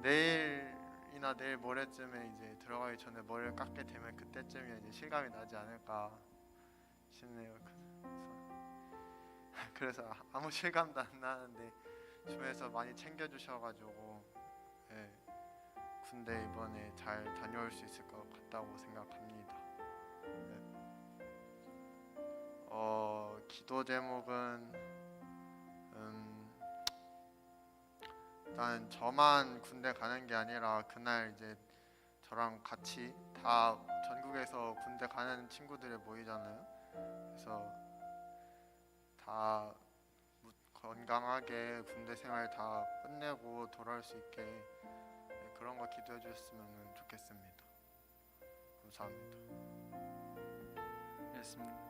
내일이나 내일 모레쯤에 이제 들어가기 전에 머리를 깎게 되면 그때쯤에 이제 실감이 나지 않을까 싶네요. 그래서 아무 실감도 안 나는데 주변에서 많이 챙겨주셔가지고 예, 군대 이번에 잘 다녀올 수 있을 것 같다고 생각합니다. 기도 제목은 일단 저만 군대 가는 게 아니라 그날 이제 저랑 같이 다 전국에서 군대 가는 친구들이 모이잖아요. 그래서 다 건강하게 군대 생활 다 끝내고 돌아올 수 있게 그런 거 기도해 주셨으면 좋겠습니다. 감사합니다. 알겠습니다.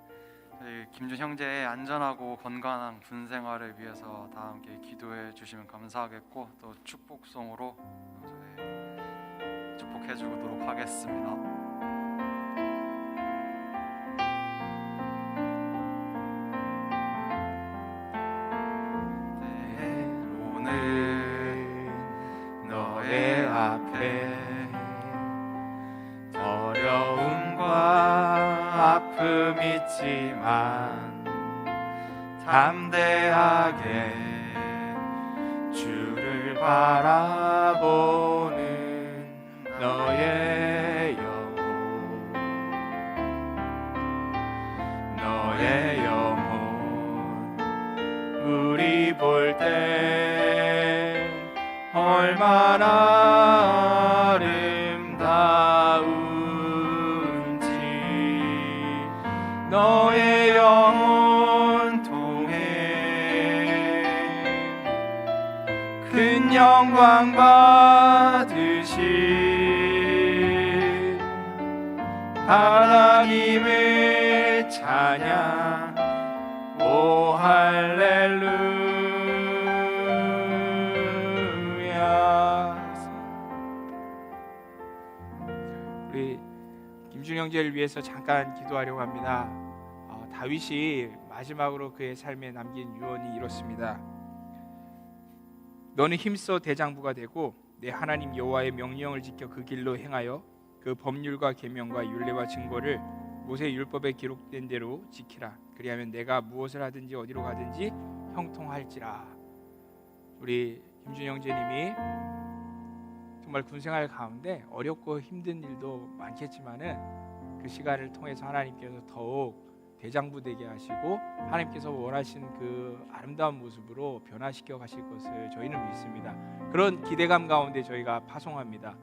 저희 김준 형제의 안전하고 건강한 군 생활을 위해서 다 함께 기도해 주시면 감사하겠고 또 축복송으로 저희 축복해 주도록 하겠습니다. 오늘 너의 앞에 어려움과 아픔 있지만 담대하게 주를 바라보는 너의 영혼 너의 영혼 우리 볼 때 얼마나 아름다운지 너의 영혼 통해 큰 영광 받으신 하나님을 찬양 오 할렐루야. 우리 김준 형제를 위해서 잠깐 기도하려고 합니다. 다윗이 마지막으로 그의 삶에 남긴 유언이 이렇습니다. 너는 힘써 대장부가 되고 내 하나님 여호와의 명령을 지켜 그 길로 행하여 그 법률과 계명과 율례와 증거를 모세 율법에 기록된 대로 지키라. 그리하면 내가 무엇을 하든지 어디로 가든지 형통할지라. 우리 김준 형제님이 정말 군생활 가운데 어렵고 힘든 일도 많겠지만은 그 시간을 통해서 하나님께서 더욱 대장부 되게 하시고 하나님께서 원하시는 그 아름다운 모습으로 변화시켜 가실 것을 저희는 믿습니다. 그런 기대감 가운데 저희가 파송합니다.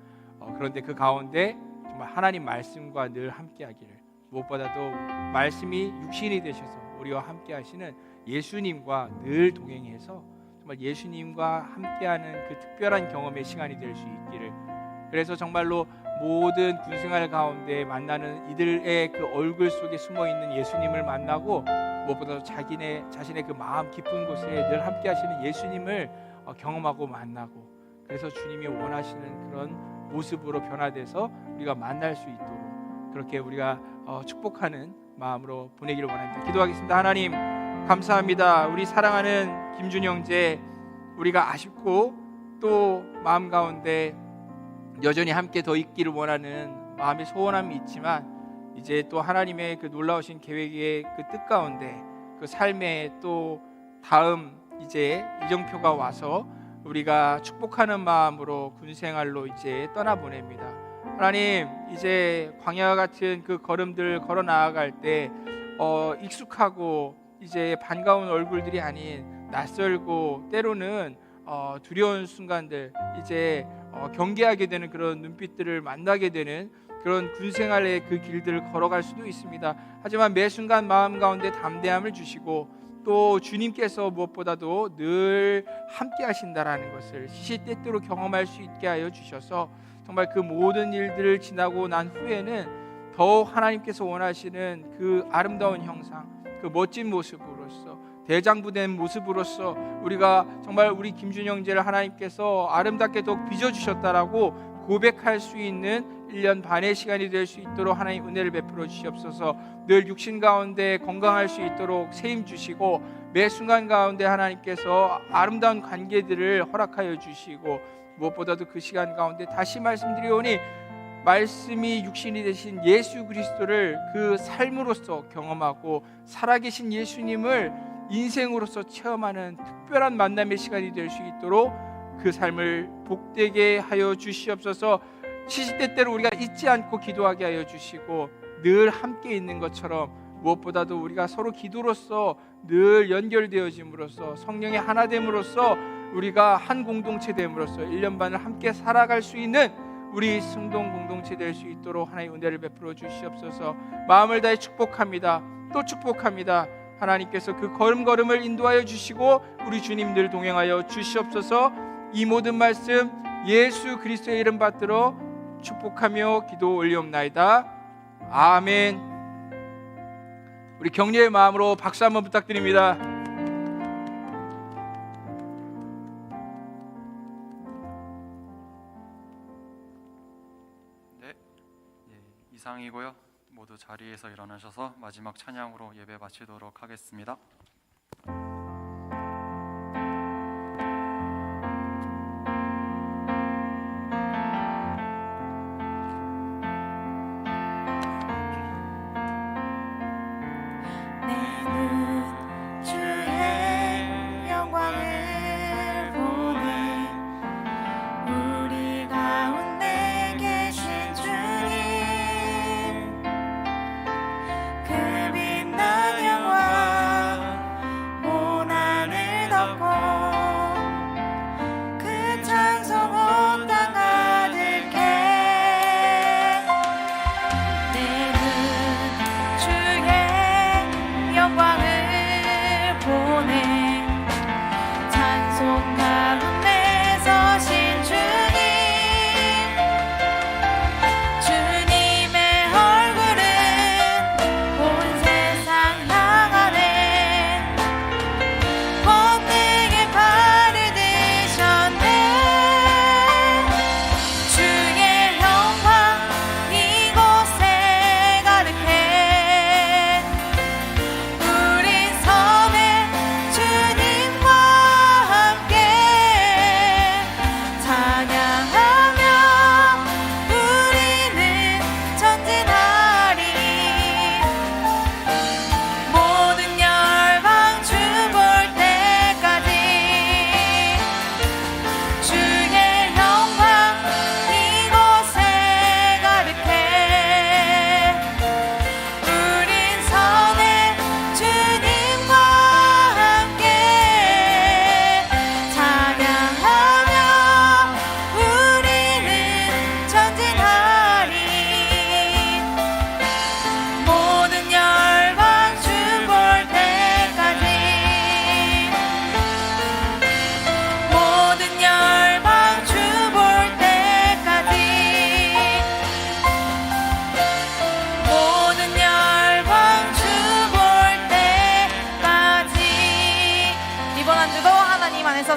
그런데 그 가운데 정말 하나님 말씀과 늘 함께하기를, 무엇보다도 말씀이 육신이 되셔서 우리와 함께하시는 예수님과 늘 동행해서 정말 예수님과 함께하는 그 특별한 경험의 시간이 될 수 있기를, 그래서 정말로 모든 군생활 가운데 만나는 이들의 그 얼굴 속에 숨어있는 예수님을 만나고 무엇보다도 자신의 그 마음 깊은 곳에 늘 함께하시는 예수님을 경험하고 만나고, 그래서 주님이 원하시는 그런 모습으로 변화돼서 우리가 만날 수 있도록 그렇게 우리가 축복하는 마음으로 보내기를 원합니다. 기도하겠습니다. 하나님 감사합니다. 우리 사랑하는 김준 형제, 우리가 아쉽고 또 마음 가운데 여전히 함께 더 있기를 원하는 마음의 소원함이 있지만, 이제 또 하나님의 그 놀라우신 계획의 그 뜻 가운데 그 삶의 또 다음 이제 이정표가 와서 우리가 축복하는 마음으로 군생활로 이제 떠나보냅니다. 하나님, 이제 광야와 같은 그 걸음들 걸어 나아갈 때 익숙하고 이제 반가운 얼굴들이 아닌 낯설고 때로는 두려운 순간들, 이제 경계하게 되는 그런 눈빛들을 만나게 되는 그런 군생활의 그 길들을 걸어갈 수도 있습니다. 하지만 매 순간 마음 가운데 담대함을 주시고 또 주님께서 무엇보다도 늘 함께 하신다라는 것을 시시때때로 경험할 수 있게 하여 주셔서 정말 그 모든 일들을 지나고 난 후에는 더욱 하나님께서 원하시는 그 아름다운 형상, 그 멋진 모습으로서 대장부된 모습으로서 우리가 정말 우리 김준 형제를 하나님께서 아름답게 더욱 빚어주셨다라고 고백할 수 있는 1년 반의 시간이 될 수 있도록 하나님 은혜를 베풀어 주시옵소서. 늘 육신 가운데 건강할 수 있도록 세임 주시고 매 순간 가운데 하나님께서 아름다운 관계들을 허락하여 주시고, 무엇보다도 그 시간 가운데 다시 말씀드리오니 말씀이 육신이 되신 예수 그리스도를 그 삶으로서 경험하고 살아계신 예수님을 인생으로서 체험하는 특별한 만남의 시간이 될 수 있도록 그 삶을 복되게 하여 주시옵소서. 70대 때를 우리가 잊지 않고 기도하게 하여 주시고 늘 함께 있는 것처럼 무엇보다도 우리가 서로 기도로서 늘 연결되어짐으로써 성령의 하나됨으로써 우리가 한 공동체 됨으로써 1년 반을 함께 살아갈 수 있는 우리 승동 공동체 될 수 있도록 하나님 은혜를 베풀어 주시옵소서. 마음을 다해 축복합니다. 또 축복합니다. 하나님께서 그 걸음걸음을 인도하여 주시고 우리 주님 늘 동행하여 주시옵소서. 이 모든 말씀 예수 그리스도의 이름 받들어 축복하며 기도 올리옵나이다. 아멘. 우리 격려의 마음으로 박수 한번 부탁드립니다. 네, 이상이고요. 모두 자리에서 일어나셔서 마지막 찬양으로 예배 마치도록 하겠습니다.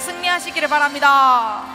승리하시기를 바랍니다.